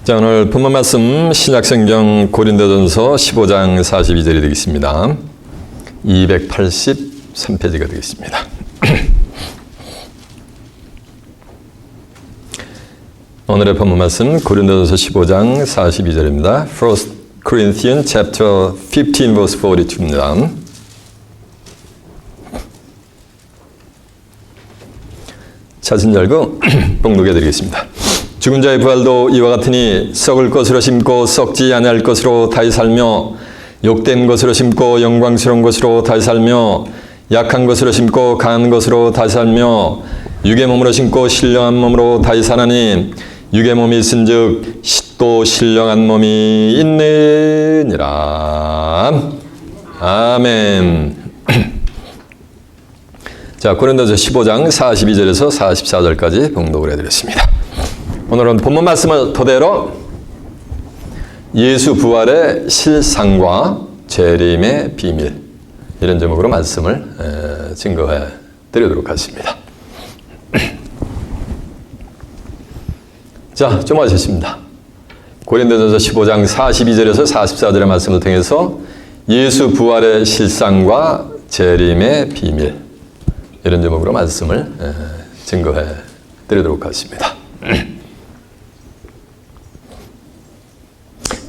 자, 오늘 본문 말씀 신약성경 고린도전서 15장 42절이 되겠습니다. 283페이지가 되겠습니다. 오늘의 본문 말씀 고린도전서 15장 42절입니다. 1 Corinthians chapter 15 verse 42입니다. 자신 열고 봉독해 드리겠습니다. 죽은 자의 부활도 이와 같으니 썩을 것으로 심고 썩지 아니할 것으로 다시 살며 욕된 것으로 심고 영광스러운 것으로 다시 살며 약한 것으로 심고 강한 것으로 다시 살며 육의 몸으로 심고 신령한 몸으로 다시 사나니 육의 몸이 있은즉 또 신령한 몸이 있느니라. 아멘. 자, 고린도전서 15장 42절에서 44절까지 봉독을 해드렸습니다. 오늘은 본문 말씀을 토대로 예수 부활의 실상과 재림의 비밀, 이런 제목으로 말씀을 증거해 드리도록 하겠습니다. 자, 좀 하셨습니다. 고린도전서 15장 42절에서 44절의 말씀을 통해서 예수 부활의 실상과 재림의 비밀, 이런 제목으로 말씀을 증거해 드리도록 하겠습니다.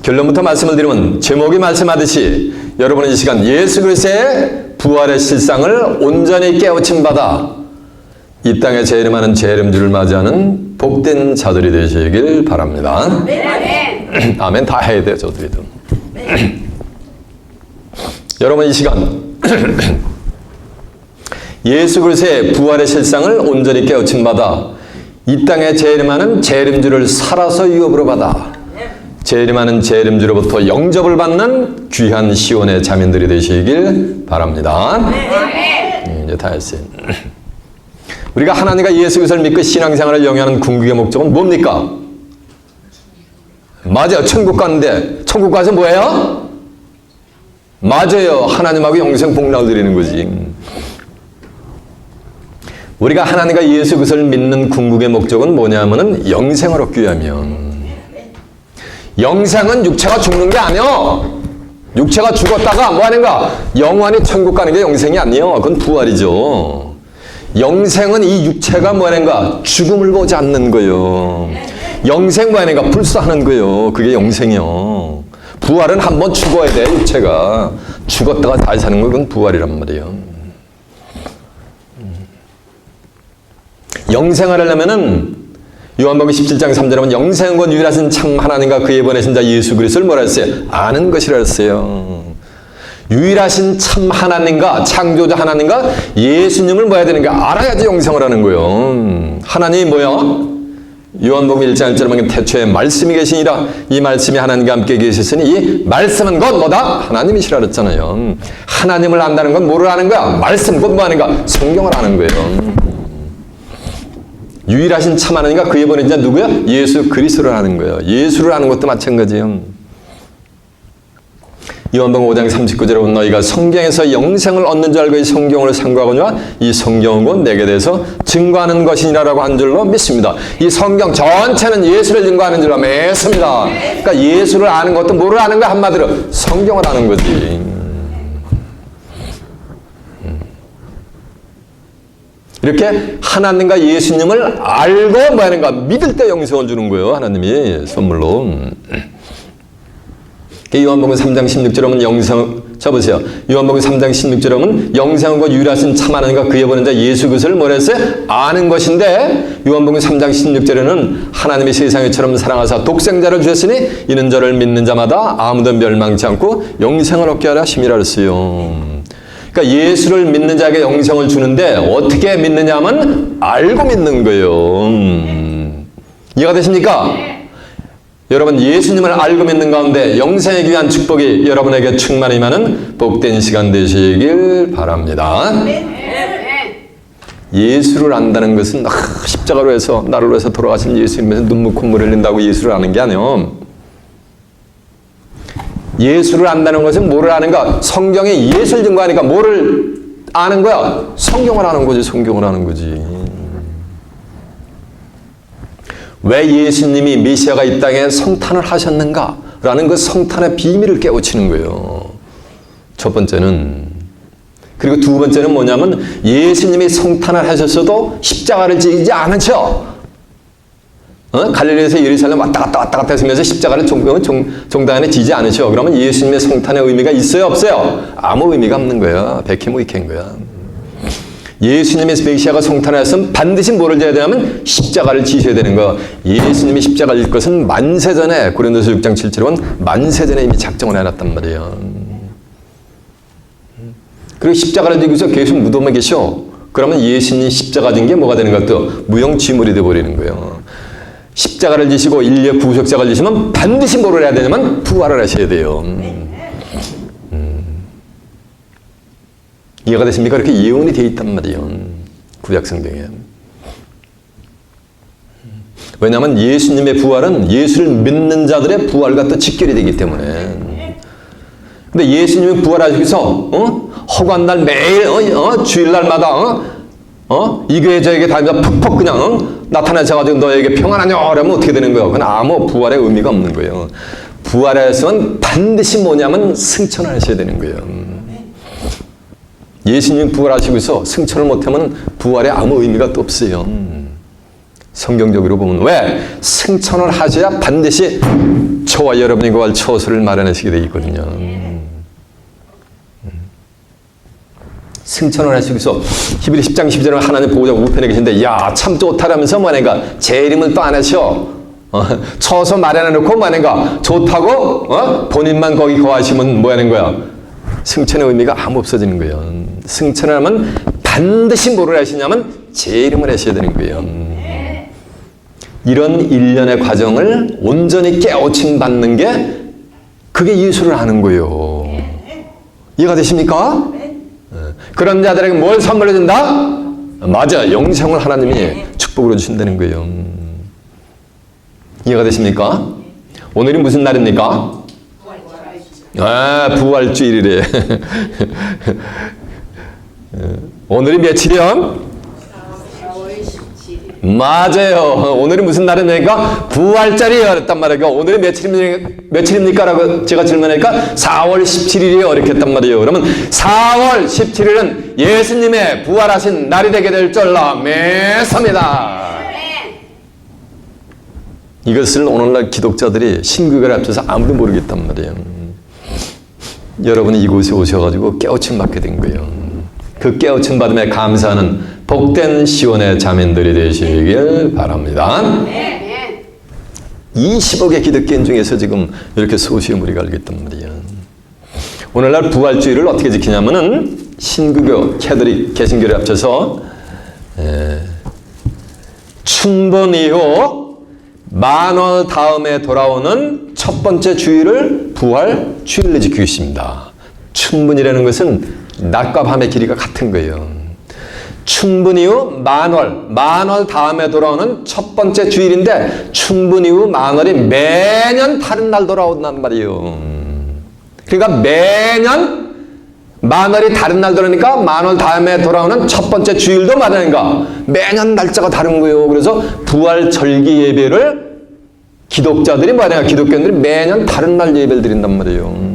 결론부터 말씀을 드리면 제목이 말씀하듯이 여러분은 이 시간 예수 그리스도의 부활의 실상을 온전히 깨우침 받아 이 땅에 재림하는 재림주를 맞이하는 복된 자들이 되시길 바랍니다. 아멘. 아멘. 다 해야 돼요, 저들이도. 여러분 이 시간 예수 그리스도의 부활의 실상을 온전히 깨우침 받아 이 땅에 재림하는 재림주를 살아서 유업으로 받아 재림하는 재림주로부터 영접을 받는 귀한 시온의 자민들이 되시길 바랍니다. 이제 다 했어요. 우리가 하나님과 예수 그리스도를 믿고 신앙생활을 영위하는 궁극의 목적은 뭡니까? 맞아요. 천국 가는데 천국 가서 뭐예요? 맞아요. 하나님하고 영생 복락을 드리는 거지. 우리가 하나님과 예수 그리스도를 믿는 궁극의 목적은 뭐냐면은 영생을 얻기 위하면, 영생은 육체가 죽는 게 아니요. 육체가 죽었다가 뭐 하는가? 영원히 천국 가는 게 영생이 아니요. 그건 부활이죠. 영생은 이 육체가 뭐 하는가? 죽음을 보지 않는 거예요. 영생 뭐 하는가? 불사하는 거예요. 그게 영생이요. 부활은 한번 죽어야 돼. 육체가 죽었다가 다시 사는 건 그건 부활이란 말이에요. 영생을 하려면은 요한복음 17장 3절에 보면 영생과 유일하신 참 하나님과 그의 보내신 자 예수 그리스도를 뭐라 했어요? 아는 것이라 했어요. 유일하신 참 하나님과 창조자 하나님과 예수님을 뭐 해야 되는가? 알아야지 영생을 하는 거예요. 하나님이 뭐야? 요한복음 1장 1절에 보면 태초에 말씀이 계시니라 이 말씀이 하나님과 함께 계셨으니 이 말씀은 곧 뭐다? 하나님이시라 그랬잖아요. 하나님을 안다는 건 뭐를 아는 거야? 말씀 곧 뭐 하는가? 성경을 아는 거예요. 유일하신 참 하나님과 그의 보내신 자 누구야? 예수 그리스도를 아는 거예요. 예수를 아는 것도 마찬가지예요. 요한복음 5장 39절에 보면 너희가 성경에서 영생을 얻는 줄 알고 이 성경을 상고하거니와 이 성경은 곧 내게 대해서 증거하는 것이니라라고 한 줄로 믿습니다. 이 성경 전체는 예수를 증거하는 줄로 믿습니다. 그러니까 예수를 아는 것도 뭐를 아는 거야? 한마디로 성경을 아는 거지. 이렇게 하나님과 예수님을 알고 뭐 하는가? 믿을 때 영생을 주는 거예요. 하나님이 선물로. 요한복음 3장 16절에 보면 영생, 쳐보세요. 요한복음 3장 16절에 보면 영생과 유일하신 참 하나님과 그의 보낸 자 예수 그리스도를 뭐라 했어요? 아는 것인데 요한복음 3장 16절에는 하나님이 세상에처럼 사랑하사 독생자를 주셨으니 이는 저를 믿는 자마다 아무도 멸망치 않고 영생을 얻게 하려 하심이라 그랬어요. 그러니까 예수를 믿는 자에게 영생을 주는데 어떻게 믿느냐 하면 알고 믿는 거예요. 이해가 되십니까? 여러분 예수님을 알고 믿는 가운데 영생에 귀한 축복이 여러분에게 충만히 임하는 복된 시간 되시길 바랍니다. 예수를 안다는 것은 십자가로 해서 나를 위해서 돌아가신 예수님에서 눈물 콧물 흘린다고 예수를 아는 게 아니에요. 예수를 안다는 것은 뭐를 아는가? 성경에 예수를 증거하니까 뭐를 아는 거야? 성경을 아는 거지. 성경을 아는 거지. 왜 예수님이 메시아가 이 땅에 성탄을 하셨는가라는 그 성탄의 비밀을 깨우치는 거예요. 첫 번째는. 그리고 두 번째는 뭐냐면 예수님이 성탄을 하셨어도 십자가를 지지 않으셔. 갈릴리에서 예루살렘 왔다 갔다 하시면서 십자가를 종단에 지지 않으셔. 그러면 예수님의 성탄의 의미가 있어요, 없어요? 아무 의미가 없는 거야. 백해무익해인 거야. 예수님의 메시아가 성탄하셨으면 반드시 뭐를 져야 되냐면 십자가를 지셔야 되는 거. 예수님이 십자가를 질 것은 만세 전에, 고린도서 6장 7절은 만세 전에 이미 작정을 해놨단 말이에요. 그리고 십자가를 지고서 계속 무덤에 계셔. 그러면 예수님 십자가 진 게 뭐가 되는 것도 무용지물이 되어버리는 거예요. 십자가를 지시고 인류의 구속자를 지시면 반드시 뭐를 해야 되냐면 부활을 하셔야 돼요. 이해가 되십니까? 이렇게 예언이 되어 있단 말이에요. 구약 성경에. 왜냐하면 예수님의 부활은 예수를 믿는 자들의 부활과 또 직결이 되기 때문에. 근데 예수님이 부활하시고서 허구한 날 매일 주일날마다 이 교회 저에게 다니면서 퍽퍽 그냥 나타나셔가지고 너에게 평안하냐 그러면 어떻게 되는 거예요? 그건 아무 부활의 의미가 없는 거예요. 부활하셨으면 반드시 뭐냐면 승천을 하셔야 되는 거예요. 예수님 부활하시고서 승천을 못하면 부활에 아무 의미가 또 없어요. 성경적으로 보면 왜? 승천을 하셔야 반드시 저와 여러분이 구할 처소를 마련하시게 되어 있거든요. 승천을 하시고서 히브리 10장 12절에 하나님 보호자 우편에 계신데 야 참 좋다라면서 뭐하는가 제 이름을 또 안 하셔. 처소 마련해놓고 뭐하는가 좋다고 본인만 거기 거하시면 뭐하는 거야. 승천의 의미가 아무 없어지는 거예요. 승천을 하면 반드시 뭐를 하시냐면 제 이름을 하셔야 되는 거예요. 이런 일련의 과정을 온전히 깨우침 받는 게 그게 예수를 아는 거예요. 이해가 되십니까? 그런 자들에게 뭘 선물해 준다? 맞아, 영생을 하나님이 축복으로 주신다는 거예요. 이해가 되십니까? 오늘이 무슨 날입니까? 부활주일이래. 오늘이 며칠이요? 4월 17일. 맞아요. 오늘이 무슨 날입니까? 부활절이에요. 그랬단 말이에요. 오늘이 며칠입니까? 라고 제가 질문하니까 4월 17일이에요. 이렇게 했단 말이에요. 그러면 4월 17일은 예수님의 부활하신 날이 되게 될 줄로 믿습니다. 이것을 오늘날 기독자들이 신구교를 합쳐서 아무도 모르겠단 말이에요. 여러분이 이곳에 오셔가지고 깨우침 받게 된 거예요. 그 깨우침 받음에 감사하는 복된 시온의 자민들이 되시길 바랍니다. 20억의 기독교인 중에서 지금 이렇게 소수의 무리가 알겠단 말이에요. 오늘날 부활주의를 어떻게 지키냐면은 신구교, 캐톨릭, 개신교를 합쳐서 춘번 이후 만월 다음에 돌아오는 첫 번째 주일을 부활주일로 지키고 있습니다. 춘분이라는 것은 낮과 밤의 길이가 같은 거예요. 춘분 이후 만월 다음에 돌아오는 첫 번째 주일인데 춘분 이후 만월이 매년 다른 날 돌아온단 말이에요. 그러니까 매년 만월이 다른 날 돌아오니까 만월 다음에 돌아오는 첫 번째 주일도 말하는가 매년 날짜가 다른 거예요. 그래서 부활 절기 예배를 기독자들이 말이야 기독교인들이 매년 다른 날 예배를 드린단 말이에요.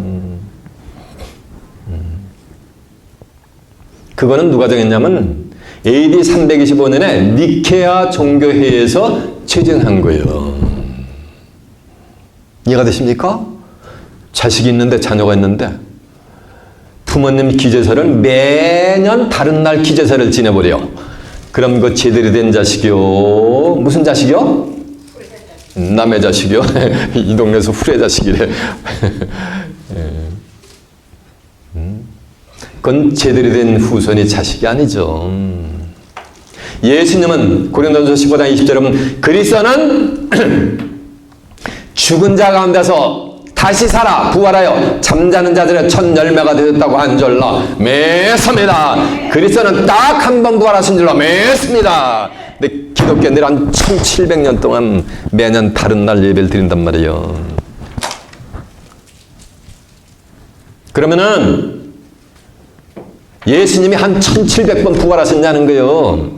그거는 누가 정했냐면 AD 325년에 니케아 종교회의에서 제정한 거예요. 이해가 되십니까? 자식이 있는데 자녀가 있는데 부모님 기제사를 매년 다른 날 기제사를 지내버려. 그럼 그 제대로 된 자식이요. 무슨 자식이요? 남의 자식이요. 이 동네에서 후레 자식이래. 그건 제대로 된 후손이 자식이 아니죠. 예수님은 고린도전서 15장 20절에 보면 그리스도는 죽은 자 가운데서 다시 살아 부활하여 잠자는 자들의 첫 열매가 되었다고 한 줄로 믿습니다. 그리스도는 딱 한 번 부활하신 줄로 믿습니다. 근데 기독교인들이 한 1700년 동안 매년 다른 날 예배를 드린단 말이에요. 그러면은 예수님이 한 1700번 부활하셨냐는 거예요.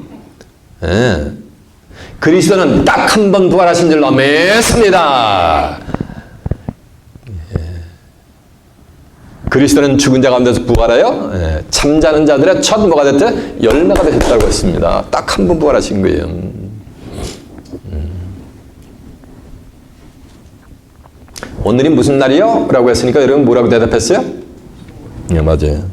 예. 그리스도는 딱 한 번 부활하신 줄로 믿습니다. 그리스도는 죽은 자 가운데서 부활하여 잠자는 자들의 첫 뭐가 됐대? 열매가 되셨다고 했습니다. 딱 한 번 부활하신 거예요. 오늘이 무슨 날이요? 라고 했으니까 여러분 뭐라고 대답했어요? 네, 맞아요.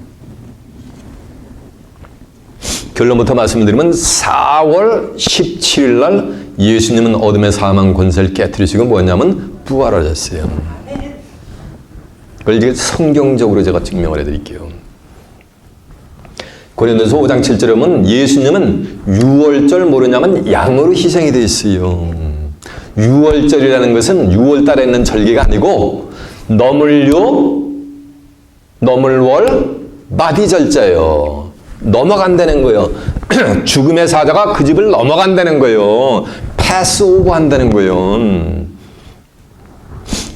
결론부터 말씀드리면 4월 17일 날 예수님은 어둠의 사망 권세를 깨뜨리시고 뭐냐면 부활하셨어요. 그걸 이제 성경적으로 제가 증명을 해드릴게요. 고린도서 5장 7절에 보면 예수님은 유월절 모르냐면 양으로 희생이 되어 있어요. 유월절이라는 것은 6월달에 있는 절기가 아니고 너물유, 너물월, 마디절자예요. 넘어간다는 거예요. 죽음의 사자가 그 집을 넘어간다는 거예요. 패스오버 한다는 거예요.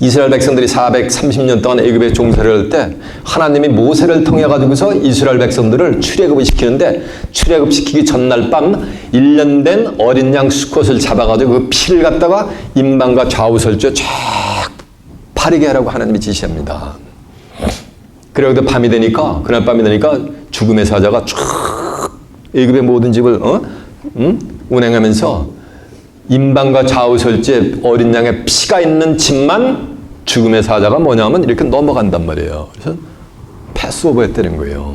이스라엘 백성들이 430년 동안 애굽에 종살이를 할 때 하나님이 모세를 통해 가지고서 이스라엘 백성들을 출애굽을 시키는데 출애굽 시키기 전날 밤 1년 된 어린 양 수컷을 잡아가지고 그 피를 갖다가 임방과 좌우설주에 쫙 바르게 하라고 하나님이 지시합니다. 그래도 밤이 되니까 그날 밤이 되니까 죽음의 사자가 쫙 애굽의 모든 집을 운행하면서 임방과 좌우설주에 어린 양의 피가 있는 집만 죽음의 사자가 뭐냐면 이렇게 넘어간단 말이에요. 그래서 패스오버 했다는 거예요.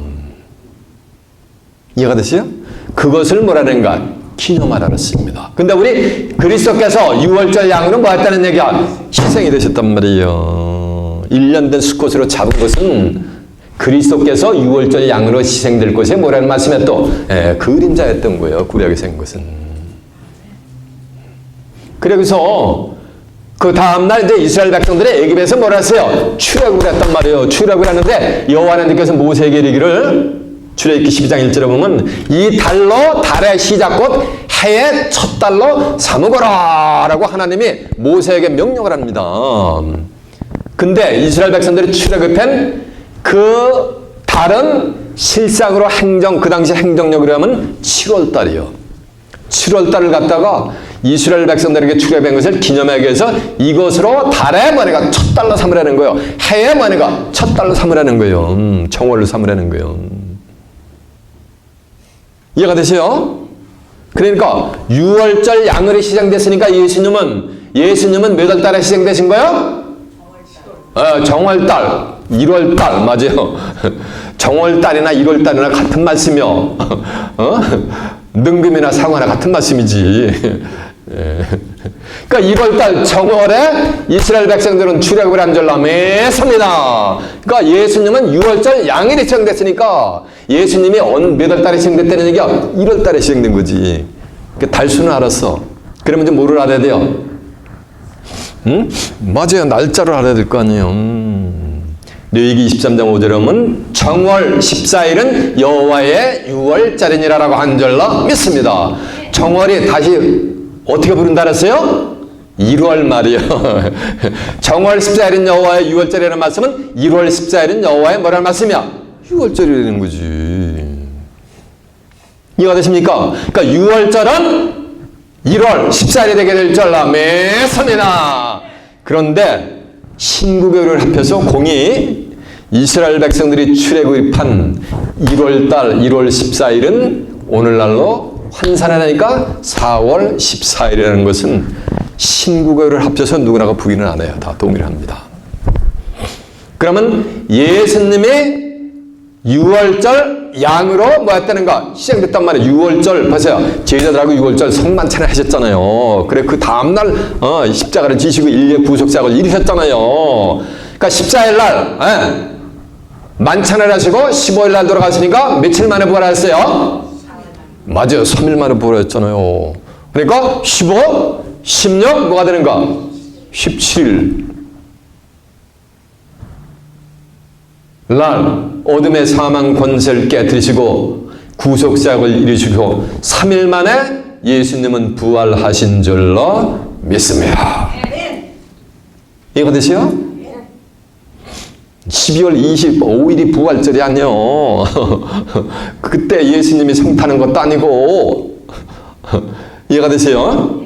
이해가 됐어요? 그것을 뭐라는가? 기념하라 그랬습니다. 근데 우리 그리스도께서 6월절 양으로 뭐 했다는 얘기야? 희생이 되셨단 말이에요. 1년 된 수컷으로 잡은 것은 그리스도께서 6월절 양으로 희생될 것에 뭐라는 말씀에 또 그림자였던 거예요. 구약에 생 것은. 그래서 그 다음날 이제 이스라엘 백성들이 애굽에서 뭐라 했어요? 출애굽을 했단 말이에요. 출애굽을 하는데 여호와 하나님께서 모세에게 이르기를 출애굽기 12장 1절에 보면 이 달로 달의 시작 곧 해의 첫 달로 삼으거라 라고 하나님이 모세에게 명령을 합니다. 근데 이스라엘 백성들이 출애굽한 그 달은 실상으로 그 당시 행정력으로 하면 7월 달이요. 7월 달을 갖다가 이스라엘 백성들에게 출애굽한 것을 기념하기 위해서 이것으로 달의 뭐니까 첫 달로 삼으라는 거예요. 해의 뭐니까 첫 달로 삼으라는 거예요. 정월로 삼으라는 거예요. 이해가 되세요? 그러니까 6월절 양으로 시작됐으니까 예수님은 몇 월 달에 시작되신 거예요? 정월달, 1월달 맞아요. 정월달이나 1월달이나 같은 말씀이요. 능금이나 상어나 같은 말씀이지. 그러니까 1월달 정월에 이스라엘 백성들은 출애굽을 한 줄로 믿습니다. 그러니까 예수님은 6월절 양일이 시작됐으니까 예수님이 몇 월달에 시작됐다는 얘기야? 1월달에 시작된 거지. 그러니까 달수는 알았어. 그러면 이제 뭐를 알아야 돼요? 응? 맞아요. 날짜를 알아야 될 거 아니에요. 레위기 23장 5절에 보면 정월 14일은 여호와의 6월절이니라라고 한 줄로 믿습니다. 정월이 다시 어떻게 부른다 그랬어요? 1월 말이요. 정월 14일은 여호와의 6월절이라는 말씀은 1월 14일은 여호와의 뭐라는 말씀이야? 6월절이라는 거지. 이해가 되십니까? 그러니까 6월절은 1월 14일이 되게 될 줄로 믿습니다. 그런데 신구교를 합해서 공이 이스라엘 백성들이 출애굽한 1월달 1월 14일은 오늘날로 환산하니까 4월 14일이라는 것은 신구교를 합쳐서 누구나가 부인을 안 해요. 다 동의를 합니다. 그러면 예수님이 6월절 양으로 뭐 했다는가? 시작됐단 말이에요. 6월절 보세요. 제자들하고 6월절 성만찬을 하셨잖아요. 그래 그 다음날 십자가를 지시고 인류의 구속사역을 이루셨잖아요. 그러니까 14일 날 만찬을 하시고 15일 날 돌아가시니까 며칠 만에 부활하셨어요? 맞아요. 3일 만에 부활했잖아요. 그러니까 15, 16 뭐가 되는가? 17일 날 어둠의 사망 권세를 깨뜨리시고 구속사역을 이루시고 3일 만에 예수님은 부활하신 줄로 믿습니다. 이해가 되세요? 12월 25일이 부활절이 아니에요. 그때 예수님이 성타는 것도 아니고 이해가 되세요?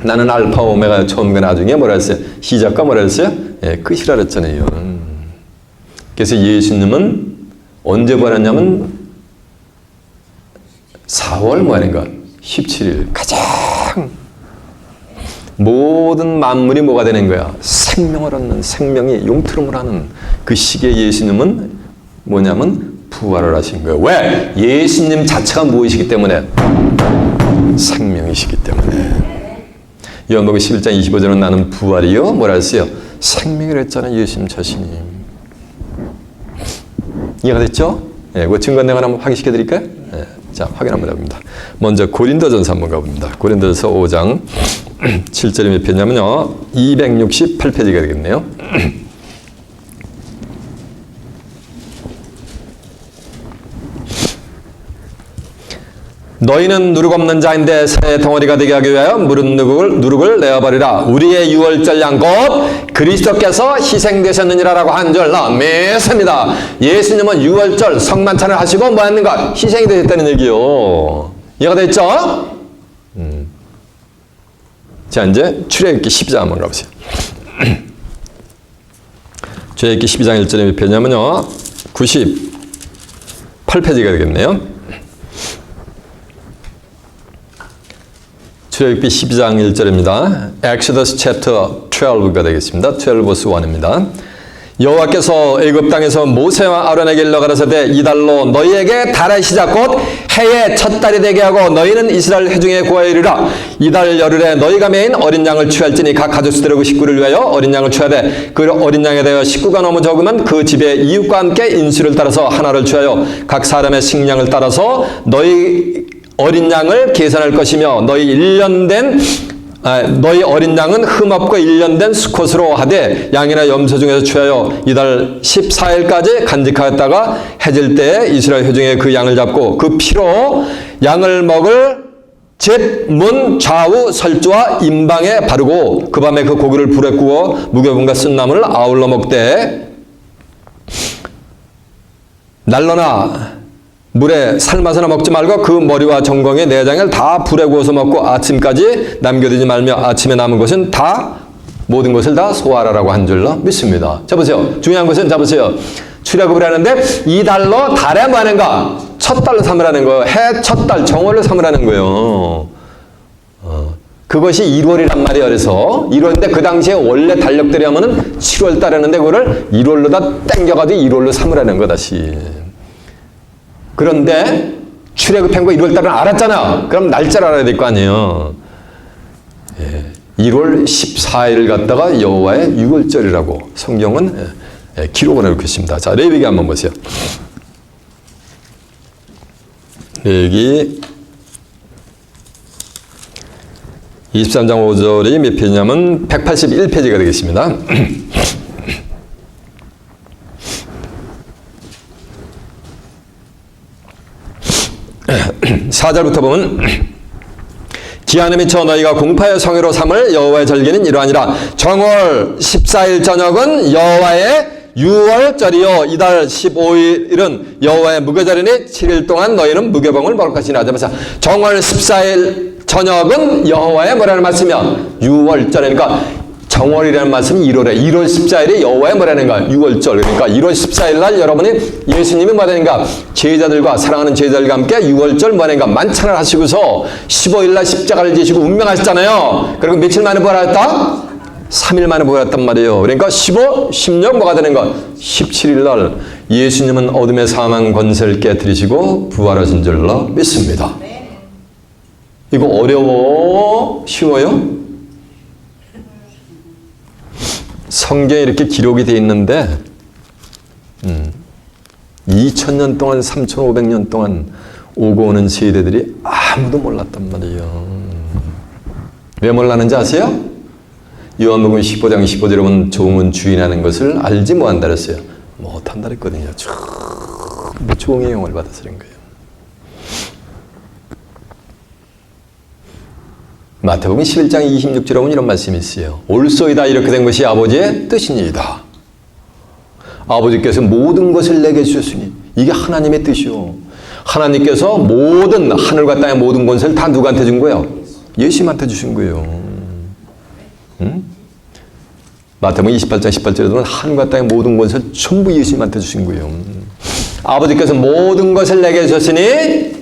나는 알파 오메가 처음과 나중에 뭐라 했어요? 시작과 뭐라 했어요? 예, 끝이라 그랬잖아요. 그래서 예수님은 언제 부활했냐면 4월 뭐하는가? 17일 가장 모든 만물이 뭐가 되는 거야? 생명을 얻는 생명이 용트름을 하는 그 시기에 예수님은 뭐냐면 부활을 하신 거예요. 왜? 예수님 자체가 무엇이기 때문에? 생명이시기 때문에. 요한복음 11장 25절은 나는 부활이요 뭐라 했어요? 생명이라 했잖아요. 예수님 자신이. 이해가 됐죠? 예, 그 증거 내가 한번 확인시켜 드릴까요? 예, 자, 확인 한번 해봅니다. 먼저 고린도전서 한번 가봅니다. 고린도전서 5장 7절이 몇 페이지냐면요. 268페이지가 되겠네요. 너희는 누룩 없는 자인데 새 덩어리가 되게 하기 위하여 무릇 누룩을 내어버리라. 우리의 유월절 양 곧 그리스도께서 희생되셨느니라라고 한 줄 믿습니다. 예수님은 유월절 성만찬을 하시고 뭐 했는가? 희생이 되셨다는 얘기요. 이해가 됐죠? 자, 이제 출애굽기 12장 한번 가보세요. 출애굽기 12장 1절에 몇 페이지냐면요. 98페이지가 되겠네요. 출애굽기 12장 1절입니다. Exodus chapter 12가 되겠습니다. 12 verse 1입니다. 여호와께서 애굽 땅에서 모세와 아론에게 일러 가라사대 이달로 너희에게 달의 시작 곧 해의 첫 달이 되게 하고 너희는 이스라엘 회중에 구하여 이르라. 이달 열흘에 너희가 매인 어린 양을 취할지니 각 가족수대로 그 식구를 위하여 어린 양을 취하되 그 어린 양에 대하여 식구가 너무 적으면 그 집의 이웃과 함께 인수를 따라서 하나를 취하여 각 사람의 식량을 따라서 너희 어린 양을 계산할 것이며 너희 어린 양은 흠없고 1년 된 수컷으로 하되 양이나 염소 중에서 취하여 이달 14일까지 간직하였다가 해질 때에 이스라엘 회중에 그 양을 잡고 그 피로 양을 먹을 집 문 좌우 설주와 임방에 바르고 그 밤에 그 고기를 불에 구워 무교분과 쓴나물을 아울러 먹되 날로나 물에 삶아서나 먹지 말고 그 머리와 정공의 내장을 다 불에 구워서 먹고 아침까지 남겨두지 말며 아침에 남은 것은 다 모든 것을 다 소화하라고 한 줄로 믿습니다. 자 보세요. 중요한 것은 자 보세요. 출애굽을 하는데 이 달로 달에 뭐 하는가? 첫 달로 삼으라는 거예요. 해 첫 달 정월을 삼으라는 거예요. 그것이 1월이란 말이에요. 그래서 1월인데 그 당시에 원래 달력들이 하면은 7월 달에 하는데 그거를 1월로 다 땡겨가지고 1월로 삼으라는 거 다시. 그런데 출애굽한 거 1월 달은 알았잖아. 그럼 날짜를 알아야 될 거 아니에요. 예, 1월 14일을 갖다가 여호와의 유월절이라고 성경은 기록을 해놓고 있습니다. 자, 레위기 한번 보세요. 레위기 23장 5절이 몇 페이지냐면 181페이지가 되겠습니다. 4절부터 보면 기한에 미쳐 너희가 공파의 성회로 삼을 여호와의 절기는 이러하니라. 정월 14일 저녁은 여호와의 유월절이요 이달 15일은 여호와의 무교절이니 7일 동안 너희는 무교병을 먹을 것이니라. 정월 14일 저녁은 여호와의 뭐라는 말씀이야? 유월절이니까 정월이라는 말씀이 1월에 1월 14일이 여호와의 뭐라는가? 유월절. 그러니까 1월 14일 날 여러분이 예수님이 뭐라는가? 제자들과 사랑하는 제자들과 함께 유월절 뭐라는가? 만찬을 하시고서 15일 날 십자가를 지시고 운명하셨잖아요. 그리고 며칠 만에 부활했다? 3일 만에 부활했단 말이에요. 그러니까 15, 16 뭐가 되는 거? 17일 날 예수님은 어둠의 사망 권세를 깨뜨리시고 부활하신 줄로 믿습니다. 이거 어려워? 쉬워요? 성경에 이렇게 기록이 되어 있는데 2000년 동안 3500년 동안 오고 오는 세대들이 아무도 몰랐단 말이에요. 왜 몰랐는지 아세요? 요한복음 15장 15절에 보면 종은 주인하는 것을 알지 못한다 그랬어요. 못한다 그랬거든요. 종의 영을 받아서 그런 거예요. 마태복음 11장 26절에 보면 이런 말씀이 있어요. 올소이다 이렇게 된 것이 아버지의 뜻이니이다. 아버지께서 모든 것을 내게 주셨으니 이게 하나님의 뜻이요. 하나님께서 모든 하늘과 땅의 모든 권세를 다 누구한테 준 거예요? 예수님한테 주신 거예요. 마태복음 28장 18절에는 하늘과 땅의 모든 것을 전부 예수님한테 주신 거예요. 아버지께서 모든 것을 내게 주셨으니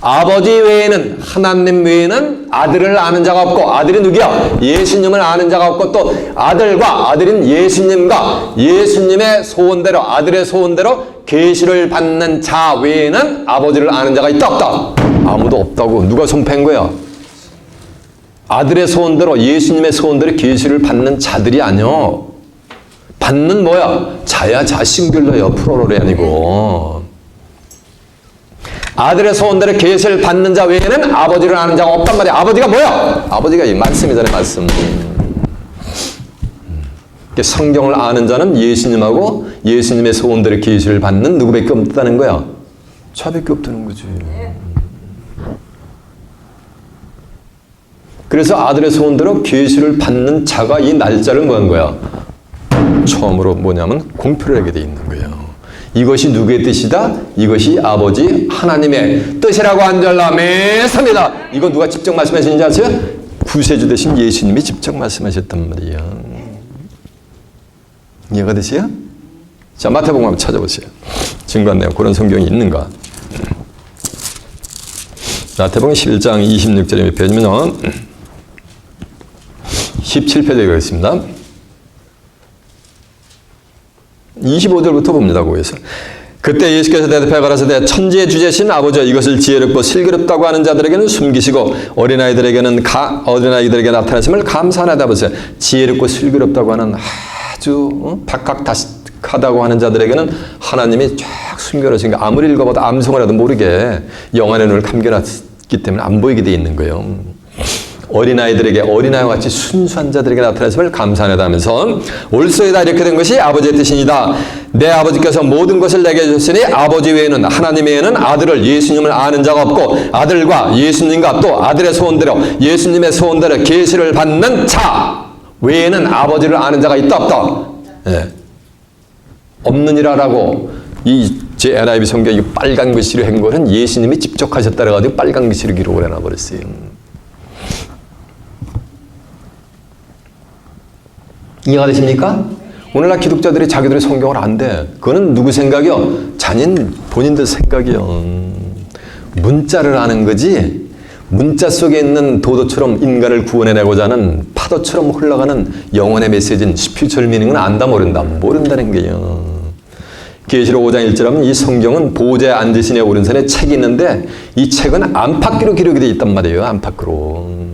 아버지 외에는, 하나님 외에는 아들을 아는 자가 없고, 아들이 누구야? 예수님을 아는 자가 없고, 또 아들과, 아들인 예수님과 예수님의 소원대로, 아들의 소원대로 계시를 받는 자 외에는 아버지를 아는 자가 있다 없다? 아무도 없다고. 누가 선포한 거야? 아들의 소원대로, 예수님의 소원대로 계시를 받는 자들이 아니요. 받는 뭐야? 자야 자 싱귤러야, 프로롤이 아니고. 아들의 소원대로 계시를 받는 자 외에는 아버지를 아는 자가 없단 말이야. 아버지가 뭐야? 아버지가 이 말씀이잖아요, 말씀. 성경을 아는 자는 예수님하고 예수님의 소원대로 계시를 받는 누구밖에 없다는 거야. 저밖에 없다는 거지. 그래서 아들의 소원대로 계시를 받는 자가 이 날짜를 뭐 한 거야? 처음으로 뭐냐면 공표를 하게 돼 있는 거예요. 이것이 누구의 뜻이다? 이것이 아버지 하나님의 뜻이라고 한절라 매섭니다. 이거 누가 직접 말씀하시는지 아세요? 구세주 되신 예수님이 직접 말씀하셨단 말이에요. 이해가 되세요? 자, 마태복음 한번 찾아보세요. 증거한 내용 그런 성경이 있는가? 마태복음 11장 26절에 펴지면요 17페이지에 있습니다. 25절부터 봅니다. 거기서. 그때 예수께서 대답하여 가라사대 천지의 주제신 아버지여 이것을 지혜롭고 슬기롭다고 하는 자들에게는 숨기시고 어린아이들에게 나타나심을 감사하다 보세요. 지혜롭고 슬기롭다고 하는 아주 박학다식하다고 하는 자들에게는 하나님이 쫙 숨겨놓으신 게 아무리 읽어봐도 암송을 해도 모르게 영안의 눈을 감겨놨기 때문에 안 보이게 돼 있는 거예요. 어린아이들에게 어린아이와 같이 순수한 자들에게 나타나심을 감사하다 하면서 올소이다 이렇게 된 것이 아버지의 뜻이니다. 내 아버지께서 모든 것을 내게 주셨으니 아버지 외에는 하나님 외에는 아들을 예수님을 아는 자가 없고 아들과 예수님과 또 아들의 소원대로 예수님의 소원대로 계시를 받는 자 외에는 아버지를 아는 자가 있다 없다? 예. 없느니라라고 이 제 NIV 성경 이 빨간 글씨로 한 거는 예수님이 직접 하셨다 그래가지고 빨간 글씨로 기록을 해놔버렸어요. 이해가 되십니까? 오늘날 기독자들이 자기들의 성경을 안 돼. 그거는 누구 생각이요? 본인들 생각이요. 문자를 아는 거지. 문자 속에 있는 도도처럼 인간을 구원해내고자 하는 파도처럼 흘러가는 영혼의 메시지는 스피리추얼 미닝은 안다 모른다. 모른다는 거예요. 계시록 5장 1절 하면 이 성경은 보호자의 앉으신 이의 오른손에 책이 있는데 이 책은 안팎으로 기록이 되어 있단 말이에요. 안팎으로.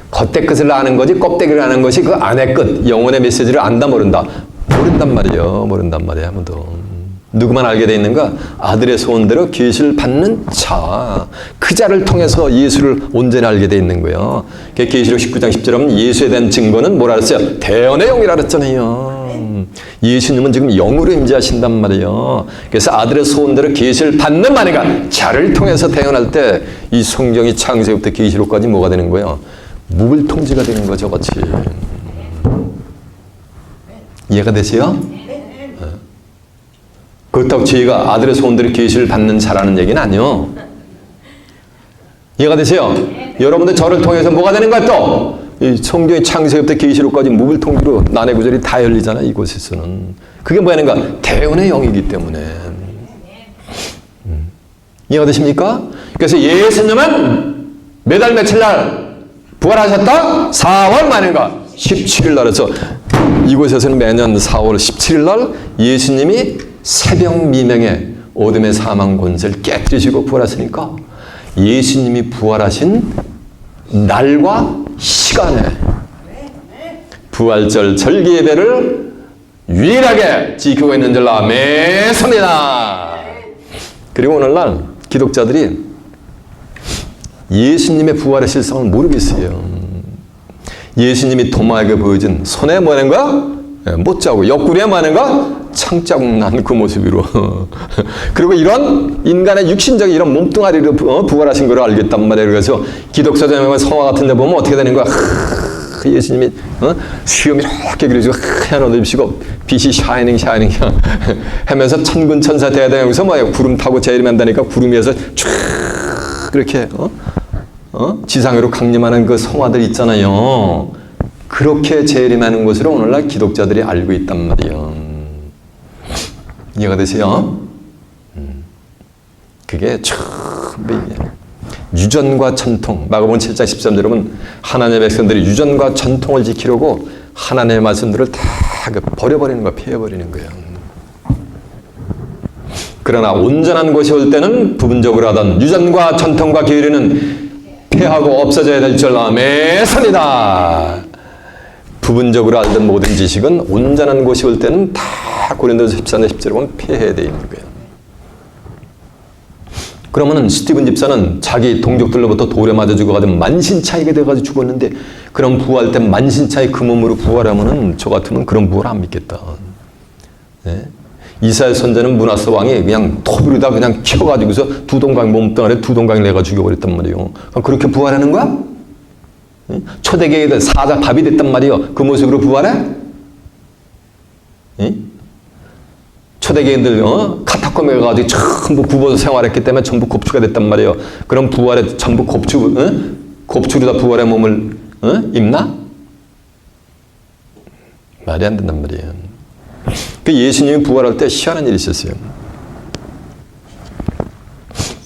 겉의 끝을 아는 거지 껍데기를 아는 것이 그 안의 끝, 영혼의 메시지를 안다 모른다. 모른단 말이에요. 모른단 말이에요. 아무도. 누구만 알게 돼 있는가? 아들의 소원대로 계시를 받는 자. 그 자를 통해서 예수를 온전히 알게 돼 있는 거예요. 계시록 19장 10절 하면 예수에 대한 증거는 뭐라 그랬어요? 대언의 영이라 그랬잖아요. 예수님은 지금 영으로 임재하신단 말이에요. 그래서 아들의 소원대로 계시를 받는 말이가 자를 통해서 대언할 때 이 성경이 창세기부터 계시록까지 뭐가 되는 거예요? 무불통지가 되는 거죠, 같이. 이해가 되세요? 그렇다고 저희가 아들의 소원대로 계시를 받는 자라는 얘기는 아니요. 이해가 되세요? 여러분들 저를 통해서 뭐가 되는 거야 또? 이 성경의 창세기부터 계시록까지 무불통지로 난해 구절이 다 열리잖아, 이곳에서는. 그게 뭐냐는가? 대언의 영이기 때문에. 이해가 되십니까? 그래서 예수님은 매달 며칠 날 부활하셨다? 4월 만인가? 17일 날에서 이곳에서는 매년 4월 17일 날 예수님이 새벽 미명에 어둠의 사망 권세를 깨뜨리시고 부활하시니까 예수님이 부활하신 날과 시간에 부활절 절기 예배를 유일하게 지키고 있는 줄로 매섭니다. 그리고 오늘날 기독자들이 예수님의 부활의 실상을 모르겠어요. 예수님이 도마에게 보여준 손에 뭐하는 거야? 못자국, 옆구리에 뭐하는 거야? 창자국 난 그 모습으로. 그리고 이런 인간의 육신적인 이런 몸뚱아리로 부활하신 걸 알겠단 말이에요. 그래서 기독자들 성화 같은 데 보면 어떻게 되는 거야? 예수님이 수염이 이렇게 그려지고 하얀 옷 입으시고 빛이 샤이닝 하면서 천군 천사 대대장에서 뭐예요? 구름 타고 재림한다니까 구름 위에서 쭉 그렇게 지상으로 강림하는 그 성화들 있잖아요. 그렇게 재림하는 것으로 오늘날 기독자들이 알고 있단 말이에요. 이해가 되세요? 그게 참 유전과 전통, 마가복음 7장 13절에 보면 하나님의 백성들이 유전과 전통을 지키려고 하나님의 말씀들을 다 버려버리는 거야, 피해버리는 거예요. 그러나 온전한 것이 올 때는 부분적으로 하던 유전과 전통과 계율은 폐하고 없어져야 될 줄 아멘입니다. 부분적으로 알던 모든 지식은 온전한 것이 올 때는 다 고린도서 14장 10절에 보면 폐해야 되어 있는 거예요. 그러면은 스티븐 집사는 자기 동족들로부터 돌에 맞아 죽어가지고 만신창이가 돼가지고 죽었는데, 그럼 부활 때 만신창이 그 몸으로 부활하면은 저 같으면 그런 부활 안 믿겠다. 네? 이스라엘 선자는 문하세 왕이 그냥 톱으로다 그냥 켜가지고서 두 동강 몸뚱아리에 두 동강을 내가 죽여버렸단 말이에요. 그렇게 부활하는 거야? 네? 초대교회들 사자 밥이 됐단 말이에요. 그 모습으로 부활해? 네? 초대교인들 카타콤에 가가지고 전부 굽어서 생활했기 때문에 전부 곱추가 됐단 말이에요. 그럼 부활에 전부 곱추로 다 부활의 몸을 입나? 말이 안 된단 말이에요. 그 예수님이 부활할 때 희한한 일이 있었어요.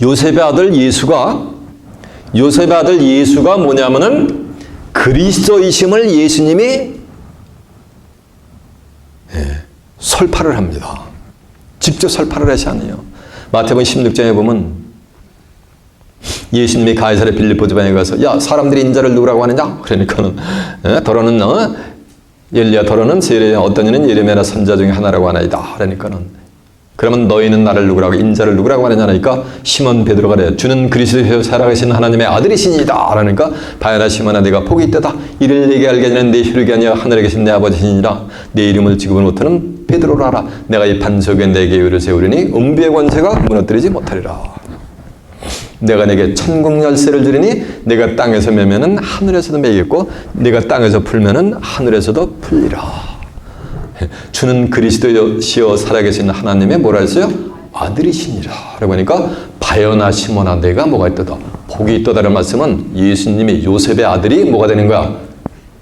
요셉의 아들 예수가 뭐냐면은 그리스도이심을 예수님이 설파를 합니다. 직접 설파를 하지 않아요. 마태복음 16장에 보면 예수님이 가이사랴 빌립보 지방에 가서 야, 사람들이 인자를 누구라고 하느냐? 그러니까는 더러는 엘리야, 더러는 세례야, 어떤 이는 예레미야나 선자 중에 하나라고 하나이다. 그러니까는 그러면 너희는 나를 누구라고, 인자를 누구라고 하느냐 하니까 시몬 베드로가 그래, 주는 그리스도여 살아계신 하나님의 아들이시니이다. 그러니까 바야나 시몬아, 네가 복이 있다다. 이를 내게 알게 하는 내 혈육이 아니라 하늘에 계신 내 아버지시니라. 내 이름을 지급을 못하는 베드로라 하라. 내가 이 반석에 내 계율을 세우리니 음부의 권세가 무너뜨리지 못하리라. 내가 내게 천국 열쇠를 주리니 내가 땅에서 매면은 하늘에서도 매겠고 내가 땅에서 풀면은 하늘에서도 풀리라. 주는 그리스도시여 살아계신 하나님의 뭐라 했어요? 아들이시니라. 라고 하니까 바요나 시몬아, 내가 뭐가 있다다. 복이 있다라는 말씀은 예수님이 요셉의 아들이 뭐가 되는 거야?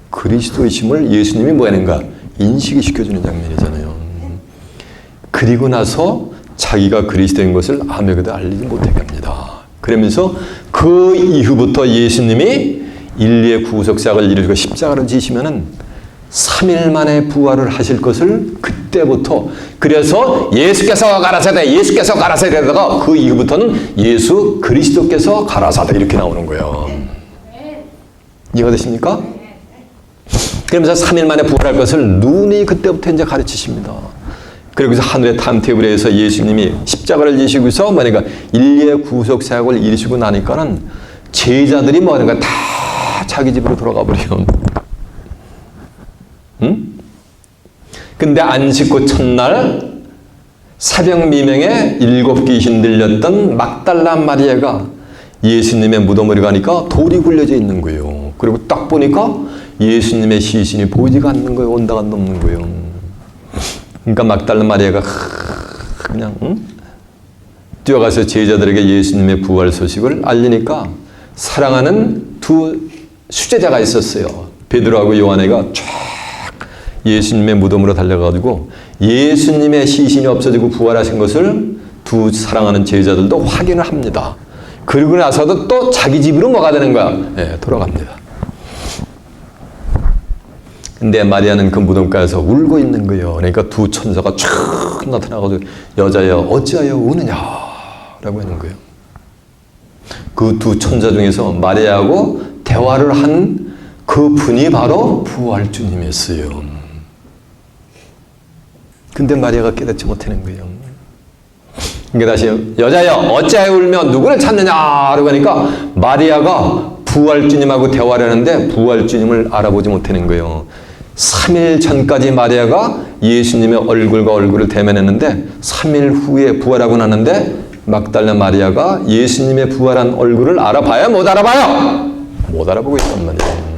그리스도이심을 예수님이 뭐 하는 거야? 인식이 시켜주는 장면이잖아요. 그리고 나서 자기가 그리스도인 것을 아무에게도 알리지 못하게 합니다. 그러면서 그 이후부터 예수님이 인류의 구속사역을 이루고 십자가를 지시면은 3일 만에 부활을 하실 것을 그때부터, 그래서 예수께서 가라사대, 예수께서 가라사대다가 그 이후부터는 예수 그리스도께서 가라사대 이렇게 나오는 거예요. 이해가 되십니까? 그러면서 3일 만에 부활할 것을 눈이 그때부터 이제 가르치십니다. 그리고서 하늘의 타임테이블에서 예수님이 십자가를 지시고서 만약에 인류의 구속 사역을 이루시고 나니까는 제자들이 뭐 하는가 다 자기 집으로 돌아가 버려요. 응? 근데 안식구 첫날 새벽 미명에 7 귀신 들렸던 막달라 마리아가 예수님의 무덤을 가니까 돌이 굴려져 있는 거예요. 그리고 딱 보니까 예수님의 시신이 보이지가 않는 거예요. 온다가 넘는 거예요. 그러니까 막달라 마리아가 그냥 뛰어가서 제자들에게 예수님의 부활 소식을 알리니까 사랑하는 두 수제자가 있었어요. 베드로하고 요한이가 쫙 예수님의 무덤으로 달려가지고 예수님의 시신이 없어지고 부활하신 것을 두 사랑하는 제자들도 확인을 합니다. 그리고 나서도 또 자기 집으로 뭐가 되는 거야? 네, 돌아갑니다. 근데 마리아는 그 무덤가에서 울고 있는 거예요. 그러니까 두 천사가 쫙 나타나가지고 여자여 어찌하여 우느냐 라고 하는 거예요. 그 두 천사 중에서 마리아하고 대화를 한 그 분이 바로 부활주님이었어요. 근데 마리아가 깨닫지 못하는 거예요. 그러니까 다시 여자여 어찌하여 울며 누구를 찾느냐라고 하니까 마리아가 부활주님하고 대화를 하는데 부활주님을 알아보지 못하는 거예요. 3일 전까지 마리아가 예수님의 얼굴과 얼굴을 대면했는데 3일 후에 부활하고 나는데 막달라 마리아가 예수님의 부활한 얼굴을 알아봐야 못 알아봐요. 못 알아보고 있단 말이에요.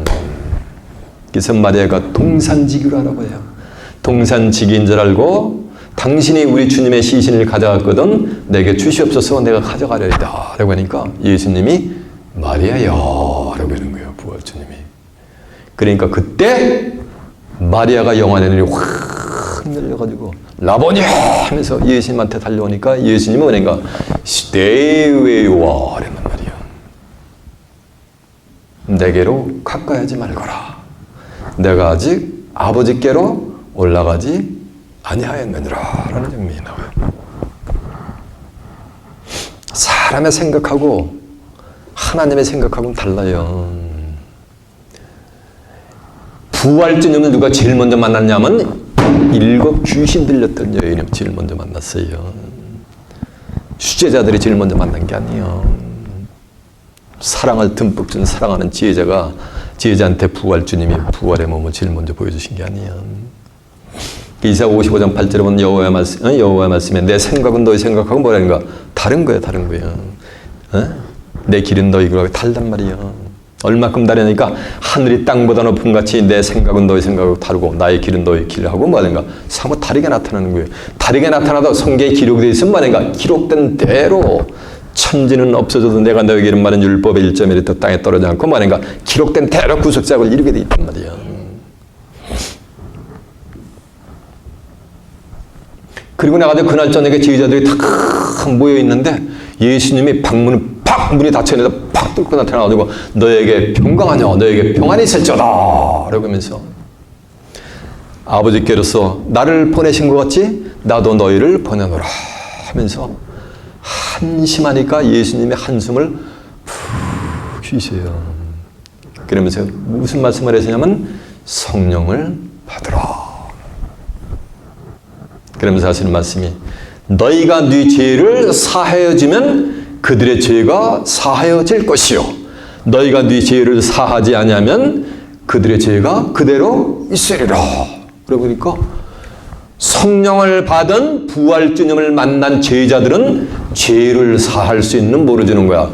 그래서 마리아가 동산지기로 알아봐요. 동산지기인 줄 알고 당신이 우리 주님의 시신을 가져갔거든 내게 주시옵소서 내가 가져가려이다. 라고 하니까 예수님이 마리아여 라고 하는 거예요. 부활주님이. 그러니까 그때 마리아가 영안의 눈이 확 열려가지고 라보니 하면서 예수님한테 달려오니까 예수님은 뭐냐니까 Stay where you are 이란 말이야. 내게로 가까이 하지 말거라. 내가 아직 아버지께로 올라가지 아니하였느니라 라는 장면이 나와요. 사람의 생각하고 하나님의 생각하고는 달라요. 부활주님을 누가 제일 먼저 만났냐면 7 귀신 들렸던 여인이 제일 먼저 만났어요. 수제자들이 제일 먼저 만난 게 아니에요. 사랑을 듬뿍 준 사랑하는 지혜자가 지혜자한테 부활주님이 부활의 몸을 제일 먼저 보여주신 게 아니에요. 이사야 55장 8절에 보면 여호와의 말씀에 내 생각은 너희 생각하고 뭐라는가 다른 거야, 다른 거야. 내 길은 너희 길하고 다르단 말이야. 얼마큼 다르니까 하늘이 땅보다 높은 같이 내 생각은 너희 생각하고 다르고 나의 길은 너희 길하고 뭐하는가 사뭇 다르게 나타나는 거예요. 다르게 나타나도 성경에 기록이 되어 있으면 뭐하는가 기록된 대로 천지는 없어져도 내가 너에게 이른 말은 율법의 1.1도 땅에 떨어지지 않고 뭐하는가 기록된 대로 구속작을 이루게 되어 있단 말이야. 그리고 나가지고 그날 저녁에 지휘자들이 다 모여 있는데 예수님이 방문을 팍 문이 닫혀 있는데 팍 뚫고 나타나가지고 너에게 평강하냐 너에게 평안이 있을지어다 라고 하면서 아버지께로서 나를 보내신 것 같이 나도 너희를 보내노라 하면서 한심하니까 예수님이 한숨을 푹 쉬세요. 그러면서 무슨 말씀을 하시냐면 성령을 받으라. 그러면서 하시는 말씀이 너희가 네 죄를 사하여지면 그들의 죄가 사하여질 것이요 너희가 네 죄를 사하지 아니하면 그들의 죄가 그대로 있으리라. 그러니까 성령을 받은 부활주님을 만난 제자들은 죄를 사할 수 있는 뭐를 주는 거야?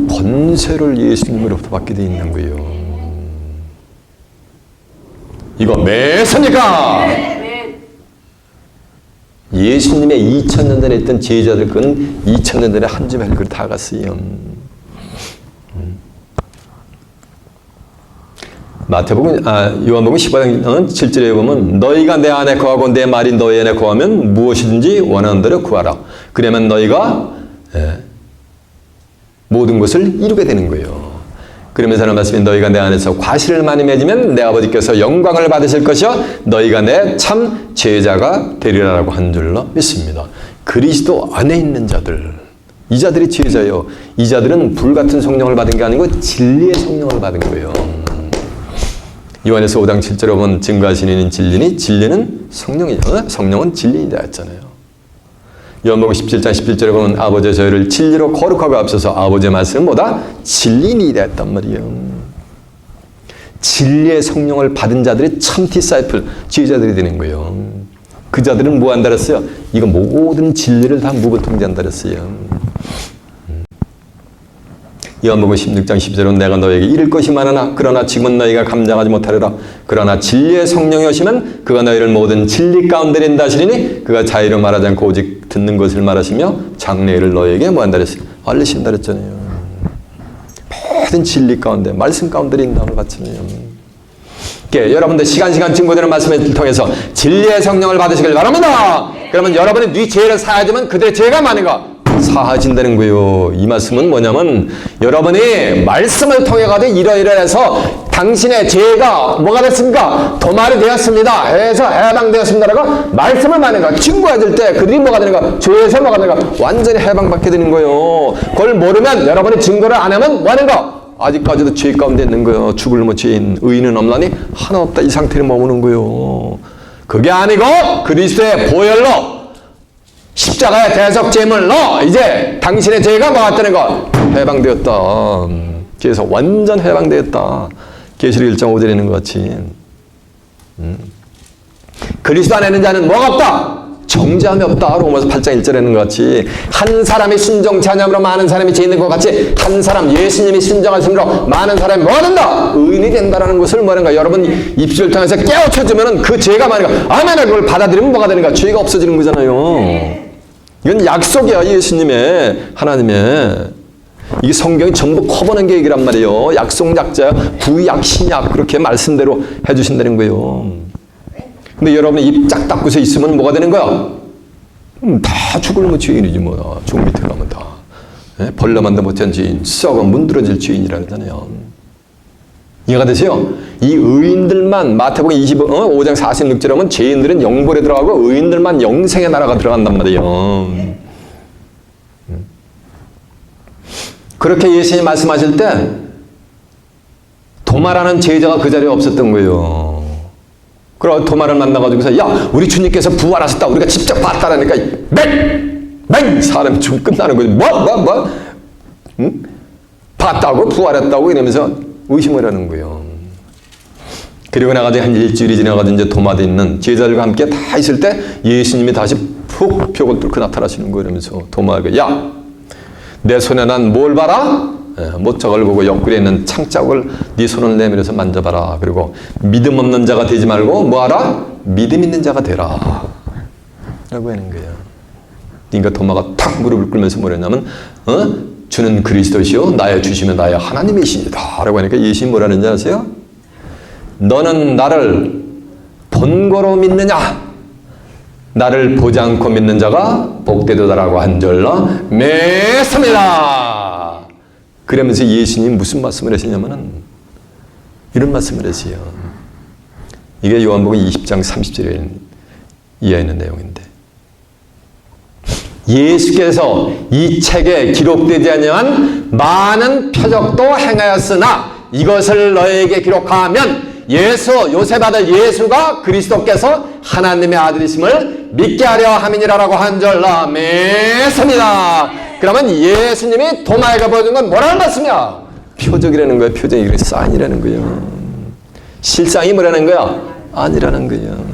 권세를 예수님으로부터 받게 돼 있는 거예요. 이거 매서니까 예수님의 2000년 전에 있던 제자들 그건 2000년 전에 한 줌에 그걸 다 갔어요. 요한복음 15장 7절에 보면 너희가 내 안에 거하고 내 말이 너희 안에 거하면 무엇이든지 원하는 대로 구하라. 그러면 너희가 모든 것을 이루게 되는 거예요. 그러면서 하는 말씀이 너희가 내 안에서 과실을 많이 맺으면 내 아버지께서 영광을 받으실 것이요 너희가 내 참 제자가 되리라라고 한 줄로 믿습니다. 그리스도 안에 있는 자들 이 자들이 제자예요. 이 자들은 불같은 성령을 받은 게 아니고 진리의 성령을 받은 거예요. 요한에서 5장 7절에 보면 증거하시는 이는 진리니 진리는 성령이죠. 성령은 진리이다 했잖아요. 요한복음 17장 11절에 보면 아버지 저희를 진리로 거룩하고 앞서서 아버지의 말씀은 뭐다? 진리이다 했단 말이에요. 진리의 성령을 받은 자들이 참 디사이플, 지휘자들이 되는 거예요. 그 자들은 뭐 한다 그랬어요? 이거 모든 진리를 다 무고통제한다 그랬어요. 요한복음 16장 10절은 내가 너에게 이를 것이 많으나 그러나 지금은 너희가 감당하지 못하리라. 그러나 진리의 성령이 오시면 그가 너희를 모든 진리 가운데 낸다 하시리니 그가 자의로 말하지 않고 오직 듣는 것을 말하시며 장래일을 너희에게 뭐 한다 그랬어요? 알리신다 그랬잖아요. 모든 진리 가운데 말씀 가운데 인도함을 받잖아요. 여러분들 시간 증거되는 말씀을 통해서 진리의 성령을 받으시길 바랍니다. 그러면 여러분이 네 죄를 사하지만 그들의 죄가 많은가? 사하진다는 거예요. 이 말씀은 뭐냐면 여러분이 말씀을 통해 가지고 이러이러해서 당신의 죄가 뭐가 됐습니까? 도말이 되었습니다. 해서 해방되었습니다라고 말씀을 많이가 증거해 줄 때 그들이 뭐가 되는가? 죄에서 뭐가 되는가? 완전히 해방받게 되는 거예요. 그걸 모르면 여러분이 증거를 안 하면 뭐 하는가? 아직까지도 죄 가운데 있는 거예요. 죽을 뭐 죄인 의인은 없나니 하나 없다 이 상태를 머무는 거예요. 그게 아니고 그리스도의 보혈로 십자가의 대속 제물로 이제 당신의 죄가 뭐였다는 거 해방되었다. 그래서 완전 해방되었다. 계시록 1장 5절에 있는 것 같이 그리스도 안에 있는 자는 뭐가 없다? 정죄함이 없다. 로마서 8장 1절에 있는 것 같이 한 사람이 순종치 아니함으로 많은 사람이 죄 있는 것 같이 한 사람 예수님이 순종하심으로 많은 사람이 뭐 된다? 의인이 된다라는 것을 뭐하는가? 여러분 입술을 통해서 깨우쳐주면 그 죄가 많은가? 아멘. 그걸 받아들이면 뭐가 되는가? 죄가 없어지는 거잖아요. 이건 약속이야. 예수님의 하나님의. 이게 성경이 전부 커버는 계획이란 말이에요. 약속, 약자, 구약, 신약 그렇게 말씀대로 해주신다는 거예요. 근데 여러분이 입 짝 닫고서 있으면 뭐가 되는 거야? 다 죽을 죄인이지 뭐. 죽음 밑에 가면 다. 벌레만도 못한 죄인, 썩어 문드러질 죄인이라 그러잖아요. 이해가 되세요? 이 의인들만 마태복음 5장 46절에 보면 죄인들은 영벌에 들어가고 의인들만 영생의 나라가 들어간단 말이에요. 그렇게 예수님이 말씀하실 때 도마라는 제자가 그 자리에 없었던 거예요. 그러고 도마를 만나가지고서 야 우리 주님께서 부활하셨다 우리가 직접 봤다라니까 맹 사람이 좀 끝나는 거지 뭐? 응? 봤다고 부활했다고 이러면서 의심을 하는 거예요. 그리고 나가지고 한 일주일이 지나가지고 이제 도마에 있는 제자들과 함께 다 있을 때 예수님이 다시 푹 벽을 뚫고 나타나시는 거예요. 이러면서 도마에게 야 내 손에 난 뭘 봐라? 못짝을 보고 옆구리에 있는 창자국을 네 손을 내밀어서 만져봐라. 그리고 믿음 없는 자가 되지 말고 뭐하라? 믿음 있는 자가 되라. 라고 하는 거예요. 그러니까 도마가 탁 무릎을 꿇면서 뭐랬냐면 주는 그리스도시요 나의 주시면 나의 하나님이시니다. 라고 하니까 예수님이 뭐라는지 아세요? 너는 나를 본거로 믿느냐? 나를 보지 않고 믿는 자가 복되도다라고 한절로 맺습니다. 그러면서 예수님이 무슨 말씀을 하시냐면은 이런 말씀을 하세요. 이게 요한복음 20장 30절에 이해 있는 내용인데 예수께서 이 책에 기록되지 아니한 많은 표적도 행하였으나 이것을 너에게 기록하면 요셉 아들 예수가 그리스도께서 하나님의 아들이심을 믿게 하려 함이니라라고 한 줄 믿습니다. 그러면 예수님이 도마에게 보여준 건 뭐라는 말씀이야? 표적이라는 거야. 표적이 그래서 사인이라는 거예요. 실상이 뭐라는 거야? 아니라는 거예요.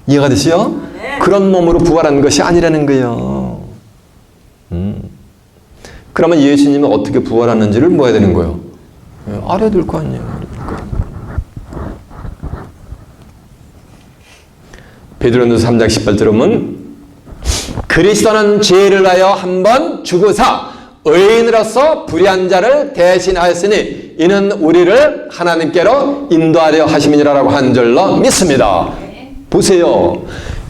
이해가 되시죠? 그런 몸으로 부활한 것이 아니라는 거예요. 그러면 예수님은 어떻게 부활하는지를 뭐 해야 되는 거예요? 알아야 될 거 아니에요. 베드로전서 3장 18절에 보면 그리스도는 죄를 하여 한 번 죽으사 의인으로서 불의한 자를 대신하였으니 이는 우리를 하나님께로 인도하려 하심이니라라고 한 줄로 믿습니다. 보세요.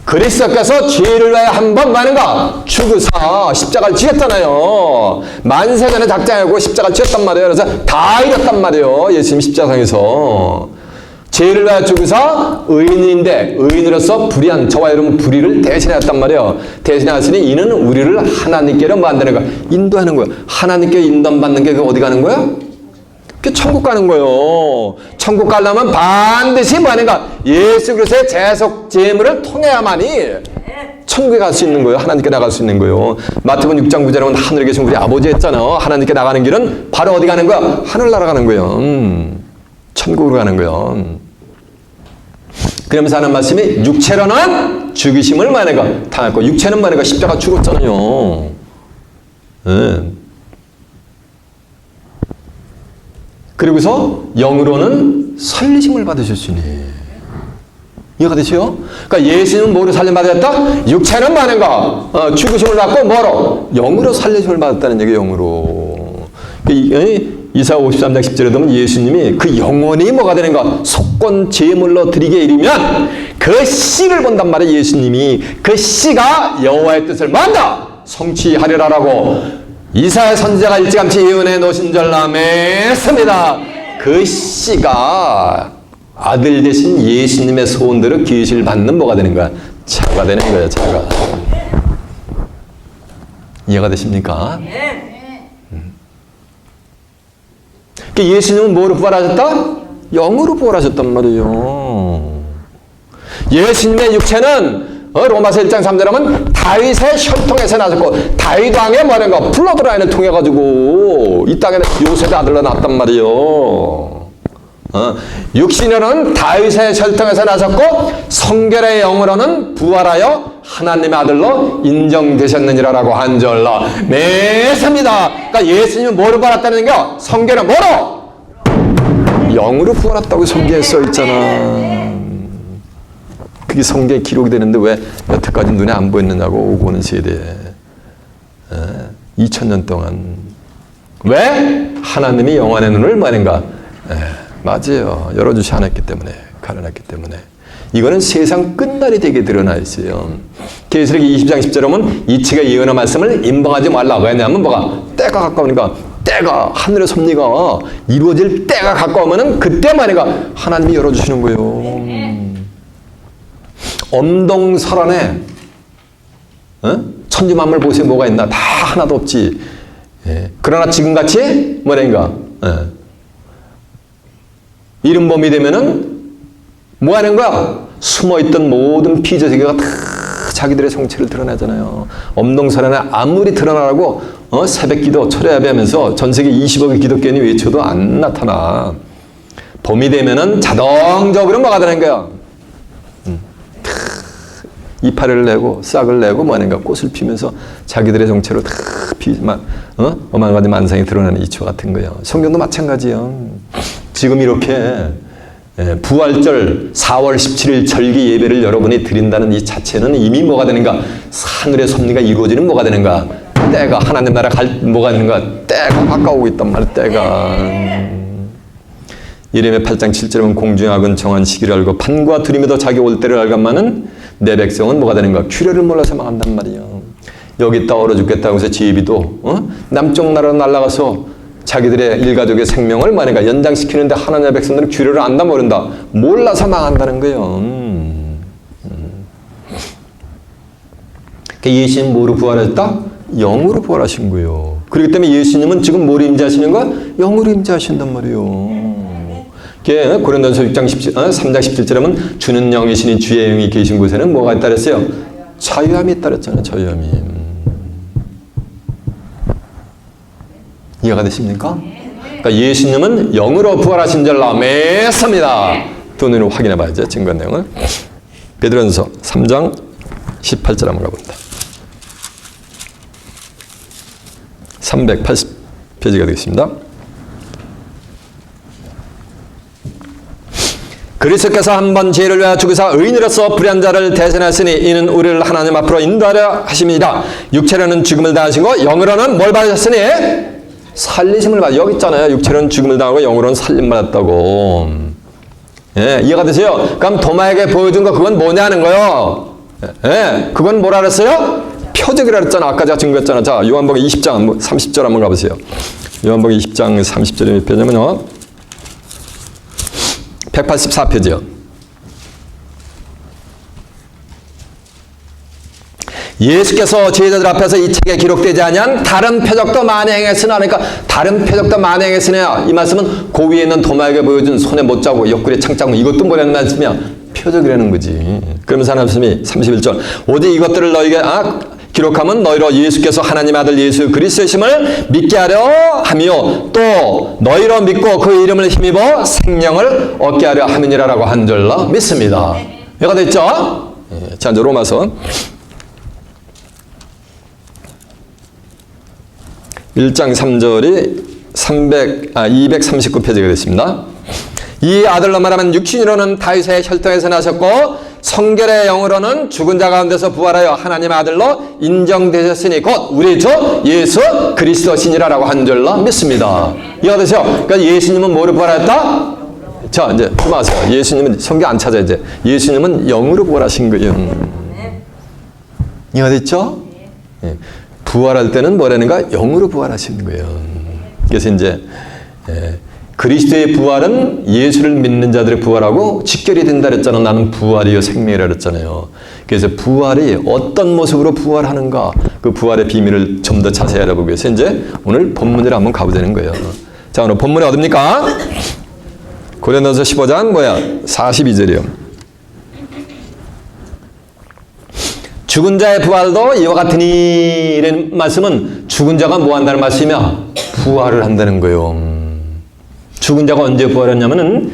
그리스도께서 죄를 위하여 한 번 많은가? 죽으사 십자가를 지었잖아요. 만세전에 작정하고 십자가를 지었단 말이에요. 그래서 다 이뤘단 말이에요. 예수님 십자가에서. 죄를 위하여 죽으사 의인인데 의인으로서 불의한 저와 여러분 불의를 대신하였단 말이에요. 대신하였으니 이는 우리를 하나님께로 만드는 거야. 인도하는 거야. 하나님께 인도받는 게 어디 가는 거야? 그 천국 가는 거예요. 천국 가려면 반드시 뭐 하는가? 예수 그리스도의 재속 제물을 통해야만이 천국에 갈 수 있는 거예요. 하나님께 나갈 수 있는 거예요. 마태복음 6장 9절에 보면 하늘에 계신 우리 아버지 했잖아. 하나님께 나가는 길은 바로 어디 가는 거야? 하늘나라 가는 거예요. 천국으로 가는 거예요. 그러면서 하는 말씀이 육체로는 죽이심을 만해가 당했고 육체는 만해가 십자가 죽었잖아요. 네. 그리고서 영으로는 살리심을 받으셨으니 이해가 되시죠? 그러니까 예수님은 뭐로 살림 받았다? 육체는 많은가? 죽으심을 받고 뭐로? 영으로 살리심을 받았다는 얘기예요. 영으로. 이사야 53장 10절에 보면 예수님이 그 영혼이 뭐가 되는가? 속건 제물로 드리게 이르면 그 씨를 본단 말이에요. 예수님이 그 씨가 여호와의 뜻을 만다 성취하리라라고 이사야 선지자가 일찌감치 예언해 놓으신 줄 믿습니다. 그 씨가 아들 되신 예수님의 소원대로 계시를 받는 뭐가 되는 거야? 자가 되는 거예요. 자가. 이해가 되십니까? 예수님은 뭐로 부활하셨다? 영으로 부활하셨단 말이에요. 예수님의 육체는 로마서 1장 3절에 하면 다윗의 혈통에서 나셨고 다윗 왕의 뭐라는가 블러드라인을 통해 가지고 이 땅에는 요셉의 아들로 낳았단 말이에요. 육신으로는 다윗의 혈통에서 나셨고 성결의 영으로는 부활하여 하나님의 아들로 인정되셨느니라라고 한 줄로 믿습니다. 그러니까 예수님은 뭐로 부활했다는 거? 성결은 뭐로? 영으로 부활했다고 성경에 써 있잖아. 그게 성경에 기록이 되는데 왜 여태까지 눈에 안 보였느냐고 오고 오는 세대에. 2000년 동안. 왜? 하나님이 영안의 눈을 뭐하는가? 맞아요. 열어주시 않았기 때문에, 가려놨기 때문에. 이거는 세상 끝날이 되게 드러나 있어요. 계시록 20장 10절에 보면 이치가 예언의 말씀을 임방하지 말라. 왜냐하면 뭐가? 때가 가까우니까. 때가, 하늘의 섭리가 이루어질 때가 가까우면은 그때 만에가 하나님이 열어주시는 거예요. 엄동설안에 천지만물 보세요. 뭐가 있나? 다 하나도 없지. 그러나 지금같이 뭐라인가? 이른봄이 되면은 뭐 하는 거야? 숨어있던 모든 피조세계가 다 자기들의 정체를 드러내잖아요. 엄동설안에 아무리 드러나라고 새벽기도, 철야예배하면서 전 세계 20억의 기독교인이 외쳐도 안 나타나. 봄이 되면은 자동적으로 뭐가 되는 거야? 이파리를 내고 싹을 내고 뭐 하는가? 꽃을 피면서 자기들의 정체로 다 어마어마한 가지 만상이 드러나는 이치와 같은 거예요. 성경도 마찬가지예요. 지금 이렇게 부활절 4월 17일 절기 예배를 여러분이 드린다는 이 자체는 이미 뭐가 되는가? 하늘의 섭리가 이루어지는 뭐가 되는가? 때가 하나님 나라 뭐가 되는가? 때가 가까우고 있단 말이야. 때가. 예레미야 8장 7절에 공중의 악은 정한 시기를 알고 판과 두림에도 자기 올 때를 알감마는 내 백성은 뭐가 되는가? 규례를 몰라서 망한단 말이에요. 여기 있다 얼어 죽겠다고 해서 제비도 남쪽 나라로 날아가서 자기들의 일가족의 생명을 뭐하는가? 연장시키는데 하나님의 백성들은 규례를 안다 모른다. 몰라서 망한다는 거예요. 예수님 뭐로 부활했다? 영으로 부활하신 거예요. 그렇기 때문에 예수님은 지금 뭐로 임재하시는 거야? 영으로 임재하신단 말이에요. 고린도전서 3장 17절에 보면 주는 영이시니 주의 영이 계신 곳에는 뭐가 있다 그랬어요? 자유함이 있다 그랬잖아요. 자유함이. 이해가 되십니까? 그러니까 예수님은 영으로 부활하신 줄로 믿습니다. 두 눈으로 확인해 봐야죠. 증거 내용을. 베드로전서 3장 18절 한번 가봅니다. 380페이지가 되겠습니다. 그리스도께서 한 번 죄를 위하여 죽으사 의인으로서 불의한 자를 대신하시니 이는 우리를 하나님 앞으로 인도하려 하심이니라. 육체로는 죽음을 당하시고 영으로는 뭘 받으셨으니? 살리심을 받아. 여기 있잖아요. 육체로는 죽음을 당하고 영으로는 살림 받았다고. 이해가 되세요? 그럼 도마에게 보여준 거 그건 뭐냐는 거요. 그건 뭐라 그랬어요? 표적이라 그랬잖아. 아까 제가 증거했잖아. 자, 요한복음 20장 30절 한번 가보세요. 요한복음 20장 30절에 몇 페이지냐면요. 184페이지요. 예수께서 제자들 앞에서 이 책에 기록되지 아니한 다른 표적도 많이 행했으나, 그러니까 다른 표적도 많이 행했으나, 이 말씀은 그 위에 있는 도마에게 보여준 손에 못자국, 옆구리에 창자국, 이것도 뭐라는 말씀이야? 표적이라는 거지. 그러면서 하나님이 31절 오직 이것들을 너희에게 기록하면 너희로 예수께서 하나님의 아들 예수 그리스도이심을 믿게 하려 하며 또 너희로 믿고 그 이름을 힘입어 생명을 얻게 하려 함이니라라고 한 줄로 믿습니다. 이해가 됐죠? 자, 이제 로마서 1장 3절이 239페이지가 됐습니다. 이 아들로 말하면 육신으로는 다윗의 혈통에서 나셨고 성결의 영으로는 죽은 자 가운데서 부활하여 하나님의 아들로 인정되셨으니 곧 우리 주 예수 그리스도시니라라고 한 줄로 믿습니다. 이해가 되죠? 그러니까 예수님은 뭐로 부활했다? 자, 이제 그만하세요. 예수님은 성경 안 찾아 이제. 예수님은 영으로 부활하신 거예요. 이해가 됐죠? 부활할 때는 뭐라는가? 영으로 부활하시는 거예요. 그래서 이제 그리스도의 부활은 예수를 믿는 자들의 부활하고 직결이 된다 그랬잖아. 나는 부활이요 생명이라 그랬잖아요. 그래서 부활이 어떤 모습으로 부활하는가, 그 부활의 비밀을 좀 더 자세히 알아보기 위해서 이제 오늘 본문으로 한번 가보자는 거예요. 자, 오늘 본문이 어딥니까? 고린도전서 15장 42절이요. 죽은 자의 부활도 이와 같으니 이런 말씀은 죽은 자가 뭐 한다는 말씀이야? 부활을 한다는 거예요. 죽은 자가 언제 부활했냐면은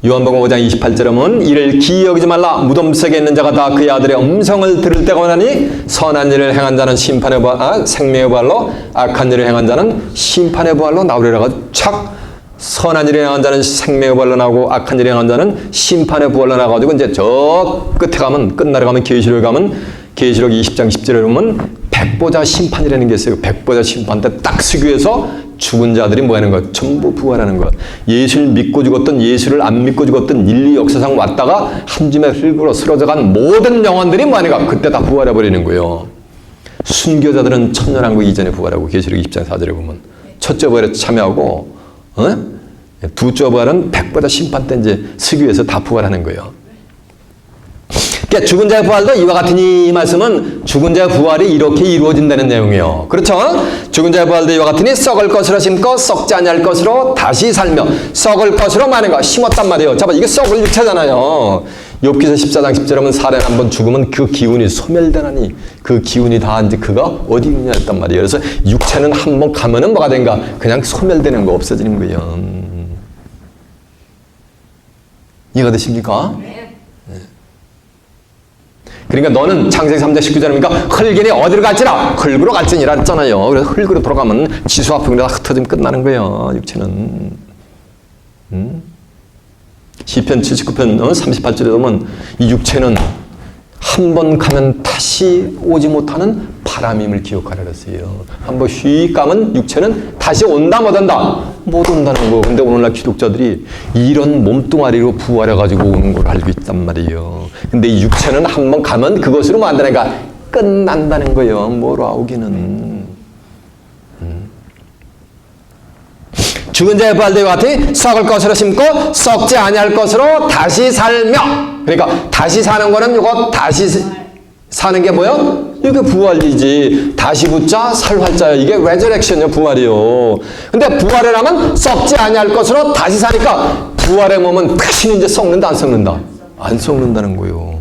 요한복음 5장 28절에 보면 이를 기이 여기지 말라. 무덤 속에 있는 자가 다 그의 아들의 음성을 들을 때가 오나니 선한 일을 행한 자는 심판의 부활, 생명의 부활로 악한 일을 행한 자는 심판의 부활로 나오리라고 착 선한 일을 행한 자는 생명의 부활로 나오고 악한 일을 행한 자는 심판의 부활로 나가지고 이제 저 끝에 가면 끝나러 가면 계시록 가면 계시록 20장 10절에 보면 백보자 심판이라는 게 있어요. 백보자 심판 때 딱 서기 위해서 죽은 자들이 뭐 하는 거? 전부 부활하는 거. 예수를 믿고 죽었던, 예수를 안 믿고 죽었던, 인류 역사상 왔다가 한 줌의 흙으로 쓰러져간 모든 영혼들이 뭐 하는 거? 그때 다 부활해버리는 거예요. 순교자들은 천년왕국 이전에 부활하고, 계시록 20장 4절에 보면 첫째 부활에 참여하고, 두째 부활은 백보자 심판 때 이제 서기 위해서 다 부활하는 거예요. 그러니까 죽은 자의 부활도 이와 같으니, 이 말씀은 죽은 자의 부활이 이렇게 이루어진다는 내용이에요. 그렇죠? 죽은 자의 부활도 이와 같으니 썩을 것으로 심고 썩지 아니할 것으로 다시 살며, 썩을 것으로 많은 거 심었단 말이에요. 자, 이게 썩을 육체잖아요. 욥기서 14장 10절에 보면 사례는 한번 죽으면 그 기운이 소멸되나니, 그 기운이 다 이제 그가 어디 있냐 했단 말이에요. 그래서 육체는 한번 가면은 뭐가 된가? 그냥 소멸되는 거, 없어지는 거예요. 이해가 되십니까? 그러니까 너는 창세기 3장 19절이니까 흙이니 어디로 갈지라 흙으로 갈지니라 했잖아요. 그래서 흙으로 돌아가면 지수 아프고 다 흩어지면 끝나는 거예요. 육체는. 시편 79편 38절에 보면 이 육체는 한 번 가면 다시 오지 못하는 바람임을 기억하라 그랬어요. 한 번 휙 가면 육체는 다시 온다 못 온다? 못 온다는 거. 근데 오늘날 기독자들이 이런 몸뚱아리로 부활해가지고 오는 걸 알고 있단 말이에요. 근데 이 육체는 한 번 가면 그것으로 만드니까 끝난다는 거예요. 뭐로 오기는. 죽은 자의 부활되와 같이 썩을 것으로 심고 썩지 아니할 것으로 다시 살며. 그러니까 다시 사는 거는 이거 다시 사는 게 뭐요? 이게 부활이지. 다시 붙자 살활자야. 이게 레저렉션이요, 부활이요. 근데 부활을 하면 썩지 아니할 것으로 다시 사니까 부활의 몸은 다시는 이제 썩는다 안 썩는다? 안 썩는다는 거예요.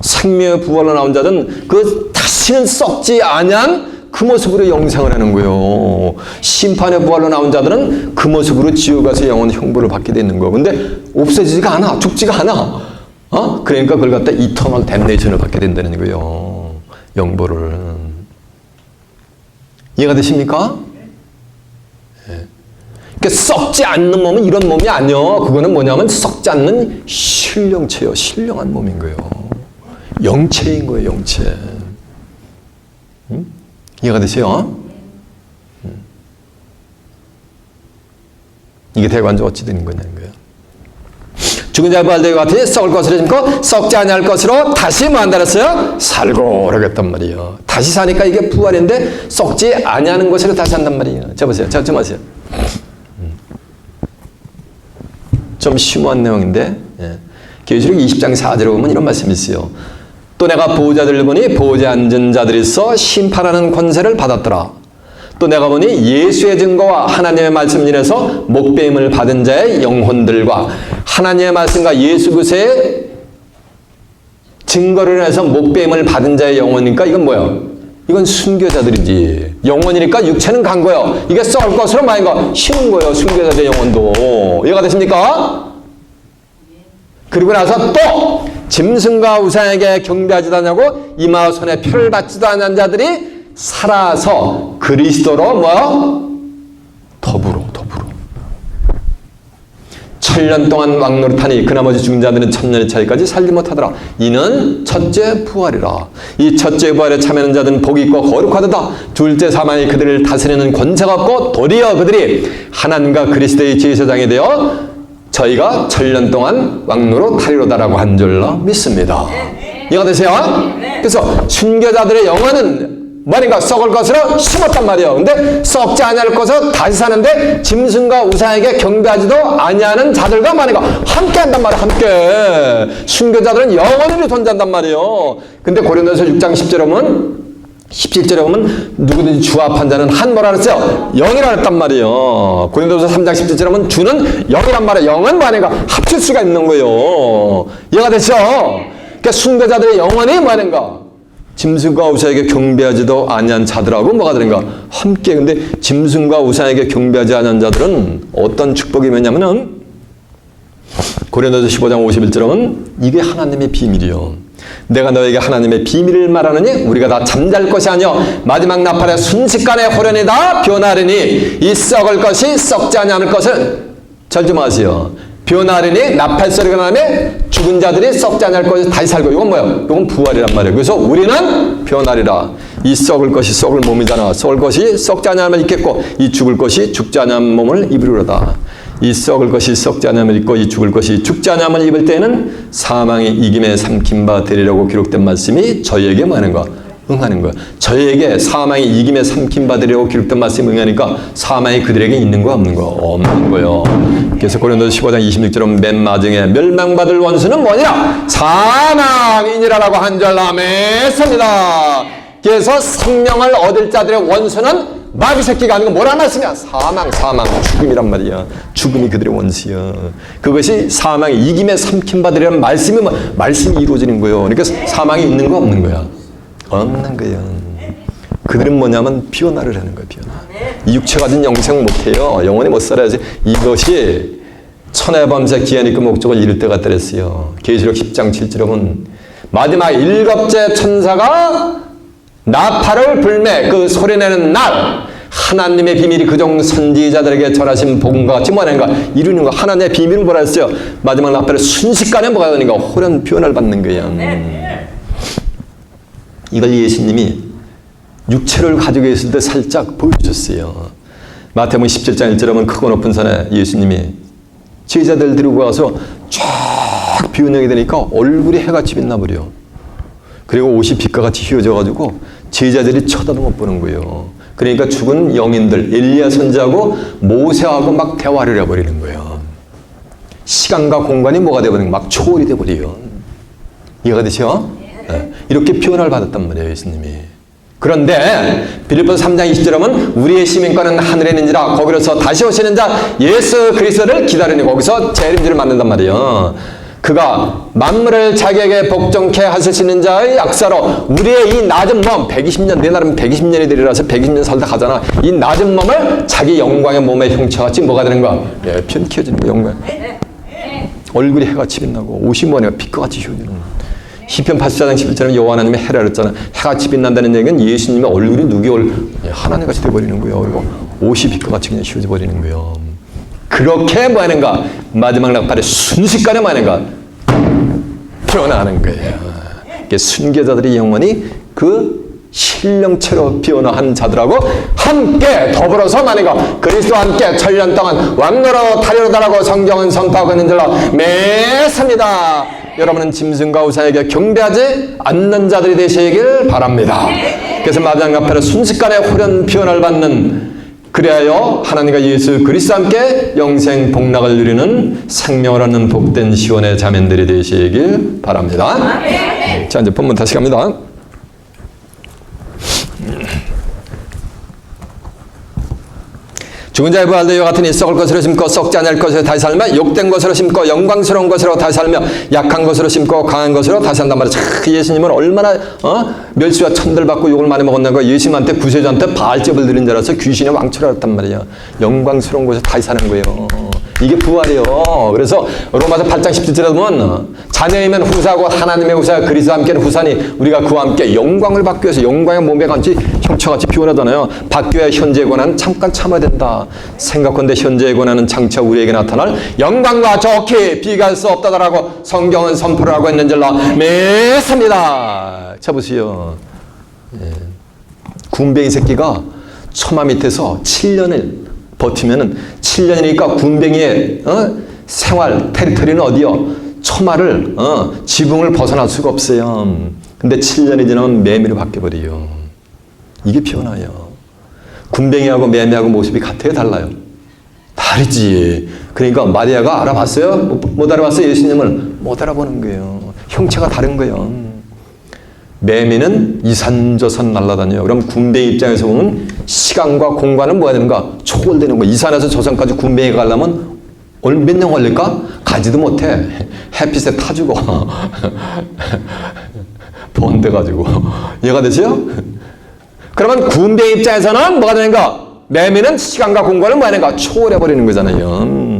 생명의 부활로 나온 자들은 그 다시는 썩지 아니한 그 모습으로 영생을 하는 거예요. 심판의 부활로 나온 자들은 그 모습으로 지옥 가서 영원 형벌을 받게 되는 거. 근데 없어지지가 않아. 죽지가 않아. 그러니까 그걸 갖다 이터널 댐네이션을 받게 된다는 거예요. 영벌을. 이해가 되십니까? 네. 그러니까 썩지 않는 몸은 이런 몸이 아니요. 그거는 뭐냐면 썩지 않는 신령체요. 신령한 몸인 거예요. 영체인 거예요. 영체. 이해가 되세요? 이게 대관적 어찌 되는 거냐는 거예요. 죽은 자의 부활되고 같으니 썩을 것으로 심고 썩지 아니할 것으로 다시 뭐 한다 그랬어요? 살고 그러겠단 말이에요. 다시 사니까 이게 부활인데 썩지 아니하는 것으로 다시 한단 말이에요. 자 보세요. 좀 하세요. 좀 심오한 내용인데, 계시록 20장 4절에 보면 이런 말씀이 있어요. 또 내가 보호자들을 보니 보호자에 앉은 자들이 있어 심판하는 권세를 받았더라. 또 내가 보니 예수의 증거와 하나님의 말씀을 인해서 목배임을 받은 자의 영혼들과 하나님의 말씀과 예수 그리스도의 증거를 해서 목배임을 받은 자의 영혼이니까 이건 뭐야? 이건 순교자들이지. 영혼이니까 육체는 간 거예요. 이게 썩을 것으로 많이 가 심은 거예요. 순교자들의 영혼도. 이해가 되십니까? 그리고 나서 또 짐승과 우상에게 경배하지도 않냐고 이마와 손에 표를 받지도 않은 자들이 살아서 그리스도로 뭐? 더불어. 7년 동안 왕노릇하니 그 나머지 죽은 자들은 1000년의 차이까지 살지 못하더라. 이는 첫째 부활이라. 이 첫째 부활에 참여하는 자들은 복이 있고 거룩하도다. 둘째 사망이 그들을 다스리는 권세가 없고 도리어 그들이 하나님과 그리스도의 제사장이 되어 저희가 1000년 동안 왕노릇하리로다라고 한 줄로 믿습니다. 이해가 되세요? 그래서 순교자들의 영혼은 뭐니까 썩을 것으로 심었단 말이에요. 근데 썩지 아니할 것으로 다시 사는데 짐승과 우상에게 경배하지도 아니하는 자들과 뭐니까 함께 한단 말이에요. 함께. 순교자들은 영원히 존재한단 말이에요. 근데 고린도서 6장 10절에 보면 17절에 보면 누구든지 주와 합한 자는 한 뭐라 그랬어요? 영이라 했단 말이에요. 고린도서 3장 17절에 보면 주는 영이란 말이에요. 영은 뭐니까 합칠 수가 있는 거예요. 이해가 되죠? 그러니까 순교자들의 영혼이 뭐는가? 짐승과 우상에게 경배하지도 아니한 자들하고 뭐가 되는가? 함께. 근데 짐승과 우상에게 경배하지 않은 자들은 어떤 축복이 있냐면은 고린도서 15장 51절에 보면 이게 하나님의 비밀이요. 내가 너에게 하나님의 비밀을 말하느니 우리가 다 잠잘 것이 아니요 마지막 나팔에 순식간에 호련히 다 변하리니 이 썩을 것이 썩지 아니할 것을 잘 좀 아세요. 변화하리니 나팔소리가 나면 죽은 자들이 썩지 않을 것이 다시 살고. 이건 뭐야? 이건 부활이란 말이에요. 그래서 우리는 변화리라. 이 썩을 것이 썩을 몸이잖아. 썩을 것이 썩지 않으면 있겠고 이 죽을 것이 죽지 않은 몸을 입으리로다. 이 썩을 것이 썩지 않으면 있고 이 죽을 것이 죽지 않으면 입을 때에는 사망이 이김에 삼킨 바 되리라고 기록된 말씀이 저희에게 뭐 하는 거? 응하는 거야. 저희에게 사망이 이김에 삼킨 바 되리라고 기록된 말씀이 응하니까 사망이 그들에게 있는 거 없는 거? 없는 거요. 그래서 고린도서 15장 26절은 맨 마중에 멸망받을 원수는 뭐냐? 사망이니라라고 한 절 아멘입니다. 그래서 생명을 얻을 자들의 원수는 마귀 새끼가 아니고 뭐라는 말씀이야? 사망, 죽음이란 말이야. 죽음이 그들의 원수야. 그것이 사망이 이김에 삼킨 바들이라는 말씀이 이루어지는 거예요. 그러니까 사망이 있는 거 없는 거야? 없는 거야. 그들은 뭐냐면 변화를 하는 거야. 변화. 이 육체 가진 영생 못해요. 영원히 못 살아야지. 이것이 천하 범사 기한이 그 목적을 이룰 때가 되었어요. 계시록 10장 7절에 보면 마지막 일곱째 천사가 나팔을 불매 그 소리내는 날 하나님의 비밀이 그종 선지자들에게 전하신 복음과 같이 뭐하는가 이루는 거. 하나님의 비밀을 뭐라 했어요? 마지막 나팔을 순식간에 뭐가 되는가? 호련 변화를 받는 거야. 이걸 예수님이 육체를 가지고 있을 때 살짝 보여주셨어요. 마태복음 17장 1절에 보면 크고 높은 산에 예수님이 제자들 데리고 가서 쫙 비운영이 되니까 얼굴이 해같이 빛나 버려. 그리고 옷이 빛과 같이 휘어져가지고 제자들이 쳐다도 못 보는 거예요. 그러니까 죽은 영인들 엘리야 선지하고 모세하고 막 대화를 해버리는 거예요. 시간과 공간이 뭐가 되어버리는 거야? 막 초월이 돼버려요. 이해가 되죠? 네. 이렇게 표현을 받았단 말이에요, 예수님이. 그런데 빌립보서 3장 20절에 보면 우리의 시민권은 하늘에 있는지라 거기로서 다시 오시는 자 예수 그리스도를 기다리니 거기서 재림주를 만든단 말이에요. 그가 만물을 자기에게 복종케 하시는 자의 약사로 우리의 이 낮은 몸 120년 내 나름 120년이 되리라서 120년 살다 가잖아. 이 낮은 몸을 자기 영광의 몸의 형체같이 뭐가 되는 거야? 예, 편키워지는 거야. 영광. 얼굴이 해같이 빛나고 옷이 뭐냐 빛과 같이 휘어지는 거야. 시편 84장 11절에 여호와 하나님의 해라 그랬잖아. 해같이 빛난다는 얘기는 예수님의 얼굴이 누게 하나님같이 돼버리는 거예요. 그리고 옷이 빛과 같이 그냥 휘어져 버리는 거예요. 그렇게 뭐 하는가? 마지막 나팔에 순식간에 뭐 하는가? 변화하는 거예요. 순교자들이 영원히 그 신령체로 변화한 자들하고 함께 더불어서 만이가 그리스도와 함께 천년 동안 왕노로 타려다라고 성경은 선포하고 있는 줄로 믿습니다. 여러분은 짐승과 우상에게 경배하지 않는 자들이 되시길 바랍니다. 그래서 마지막 나팔에 순식간에 호련 변화를 받는 그래야 하나님과 예수 그리스도와 함께 영생 복락을 누리는 생명을 얻는 복된 시온의 자매들이 되시길 바랍니다. 자, 이제 본문 다시 갑니다. 죽은 자의 부활도 이와 같으니 썩을 것으로 심고 썩지 않을 것으로 다시 살며 욕된 것으로 심고 영광스러운 것으로 다시 살며 약한 것으로 심고 강한 것으로 다시 산단 말이에요. 예수님은 얼마나 멸시와 천들 받고 욕을 많이 먹었는가. 예수님한테 구세주한테 바알접을 드린 줄 알아서 귀신의 왕초를 알았단 말이에요. 영광스러운 곳에서 다시 사는 거예요. 이게 부활이에요. 그래서 로마서 8장 17절에 보면 자녀이면 후사고 하나님의 후사 그리스도와 함께는 후사니 우리가 그와 함께 영광을 받기 위해서 영광의 몸에 같이 형체같이 피곤하잖아요. 받기 위해 현재의 고난은 잠깐 참아야 된다. 생각건대 현재의 고난은 장차 우리에게 나타날 영광과 좋게 비교할 수 없다라고 성경은 선포를 하고 있는 줄로 믿습니다. 자 보세요. 군뱅이 새끼가 처마 밑에서 7년을 버티면은 7년이니까 군뱅이의 생활 테리토리는 어디요? 처마를 지붕을 벗어날 수가 없어요. 근데 7년이 지나면 매미로 바뀌어버려요. 이게 변화예요. 군뱅이하고 매미하고 모습이 같아요? 달라요? 다르지. 그러니까 마리아가 알아봤어요? 못 알아봤어요? 예수님을 못 알아보는 거예요. 형체가 다른 거예요. 매미는 이산저산 날아다녀요. 그럼 군뱅이 입장에서 보면 시간과 공간은 뭐가 되는가? 초월되는 거. 이 산에서 저 산까지 군뱅이가 가려면 몇 년 걸릴까? 가지도 못해. 햇빛에 타주고 번데가지고. 이해가 되세요? 그러면 군뱅이 입장에서는 뭐가 되는가? 매미는 시간과 공간을 뭐가 되는가? 초월해버리는 거잖아요.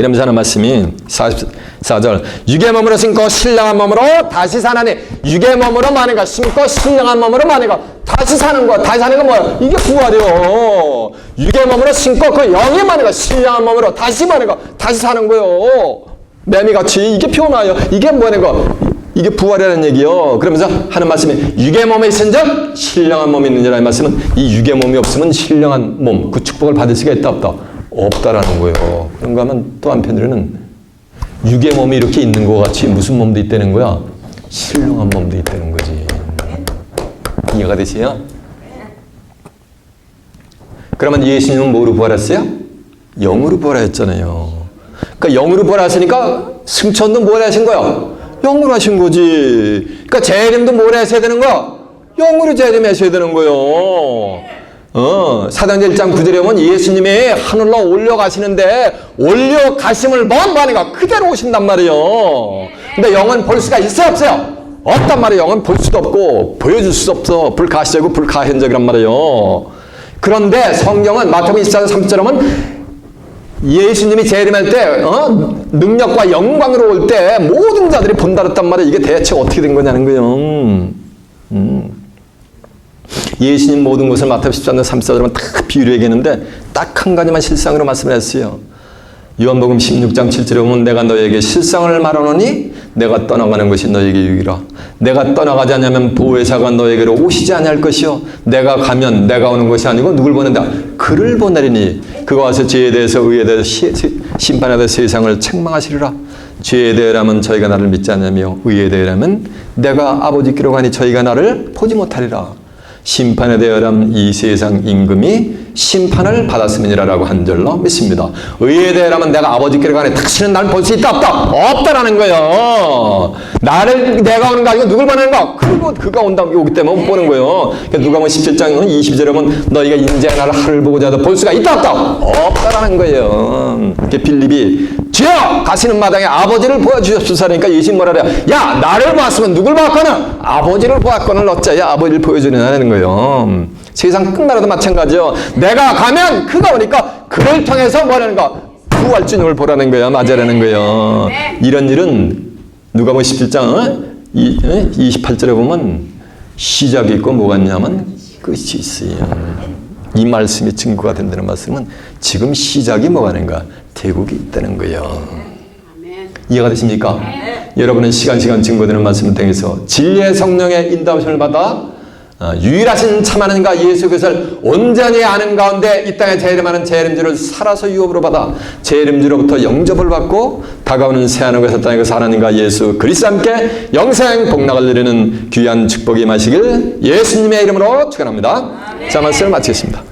그러면서 하는 말씀이 44절 육의 몸으로 심고 신령한 몸으로 다시 사나니 육의 몸으로 마는가 심고 신령한 몸으로 마는가 다시 사는 거 다시 사는 거 뭐야? 이게 부활이요. 육의 몸으로 심고 그 영이 마는가 신령한 몸으로 다시 마는가 다시 사는 거요. 매미같이 이게 표현하여 이게 뭐는 거 이게 부활이라는 얘기요. 그러면서 하는 말씀이 육의 몸에 있은즉 신령한 몸이 있느니라는 말씀은 이 육의 몸이 없으면 신령한 몸 그 축복을 받을 수가 있다 없다? 없다라는 거예요. 그런가 하면 또 한편으로는 육의 몸이 이렇게 있는 것 같이 무슨 몸도 있다는 거야? 신령한 몸도 있다는 거지. 이해가 되세요? 그러면 예수님은 뭐로 부활했어요? 영으로 부활했잖아요. 그러니까 영으로 부활했으니까 승천도 뭘 하신 거야? 영으로 하신 거지. 그러니까 재림도 뭘 하셔야 되는 거야? 영으로 재림하셔야 되는 거예요. 사도행전 1장 9절에 보면 예수님이 하늘로 올려가시는데 올려가심을 뭐하니까 그대로 오신단 말이에요. 근데 영은 볼 수가 있어요 없어요? 없단 말이에요. 영은 볼 수도 없고 보여줄 수도 없어. 불가시적이고 불가현적이란 말이에요. 그런데 성경은 마태복음 24장 30절에 예수님이 재림할 때 능력과 영광으로 올 때 모든 자들이 본다랬단 말이에요. 이게 대체 어떻게 된 거냐는 거예요. 예수님 모든 것을 마태복음 14장 34절은 다 비유로 얘기했는데 딱 한 가지만 실상으로 말씀을 했어요. 요한복음 16장 7절에 보면 내가 너에게 실상을 말하노니 내가 떠나가는 것이 너에게 유익이라. 내가 떠나가지 않으면 보혜사가 너에게로 오시지 아니할 것이요 내가 가면 내가 오는 것이 아니고 누굴 보낸다? 그를 보내리니 그가 와서 죄에 대해서 의에 대해서 심판에 대해서 세상을 책망하시리라. 죄에 대하여라면 저희가 나를 믿지 않으며 의에 대하여라면 내가 아버지께로 가니 저희가 나를 보지 못하리라. 심판에 대하여라면 이 세상 임금이 심판을 받았음이니라라고 한 줄로 믿습니다. 의에 대하여라면 내가 아버지께로 가니 다시는 나를 볼 수 있다 없다? 없다라는 거예요. 내가 오는 거 아니고 누굴 보내는 거? 그가 온다고 오기 때문에 못 보는 거예요. 그러니까 누가복음 17장 20절에 보면 너희가 인자의 날을 하루를 보고자 해도 볼 수가 있다 없다? 없다라는 거예요. 빌립이 주여 가시는 마당에 아버지를 보여주셨소서 하니까 예수님 뭐라 그래요? 야 나를 보았으면 누굴 보았거늘? 아버지를 보았거늘 어째야 아버지를 보여주느냐는 거예요. 세상 끝나라도 마찬가지요. 내가 가면 그가 오니까 그를 통해서 뭐라는 거? 구할 주님을 보라는 거예요. 맞아라는 거예요. 이런 일은 누가복음 17장 28절에 보면 시작이 있고 뭐가 있냐면 끝이 있어요. 이 말씀이 증거가 된다는 말씀은 지금 시작이 뭐가 있는가? 대국이 있다는 거예요. 이해가 되십니까? 여러분은 시간 증거되는 말씀을 통해서 진리의 성령의 인도하심을 받아 유일하신 참 하나님과 예수 그리스도를 온전히 아는 가운데 이 땅에 재림하는 재림주를 살아서 유업으로 받아 재림주로부터 영접을 받고 다가오는 새하늘과 새 땅에서 하나님과 예수 그리스도와 함께 영생 복락을 누리는 귀한 축복이 임하시길 예수님의 이름으로 축원합니다. 자, 말씀을 마치겠습니다.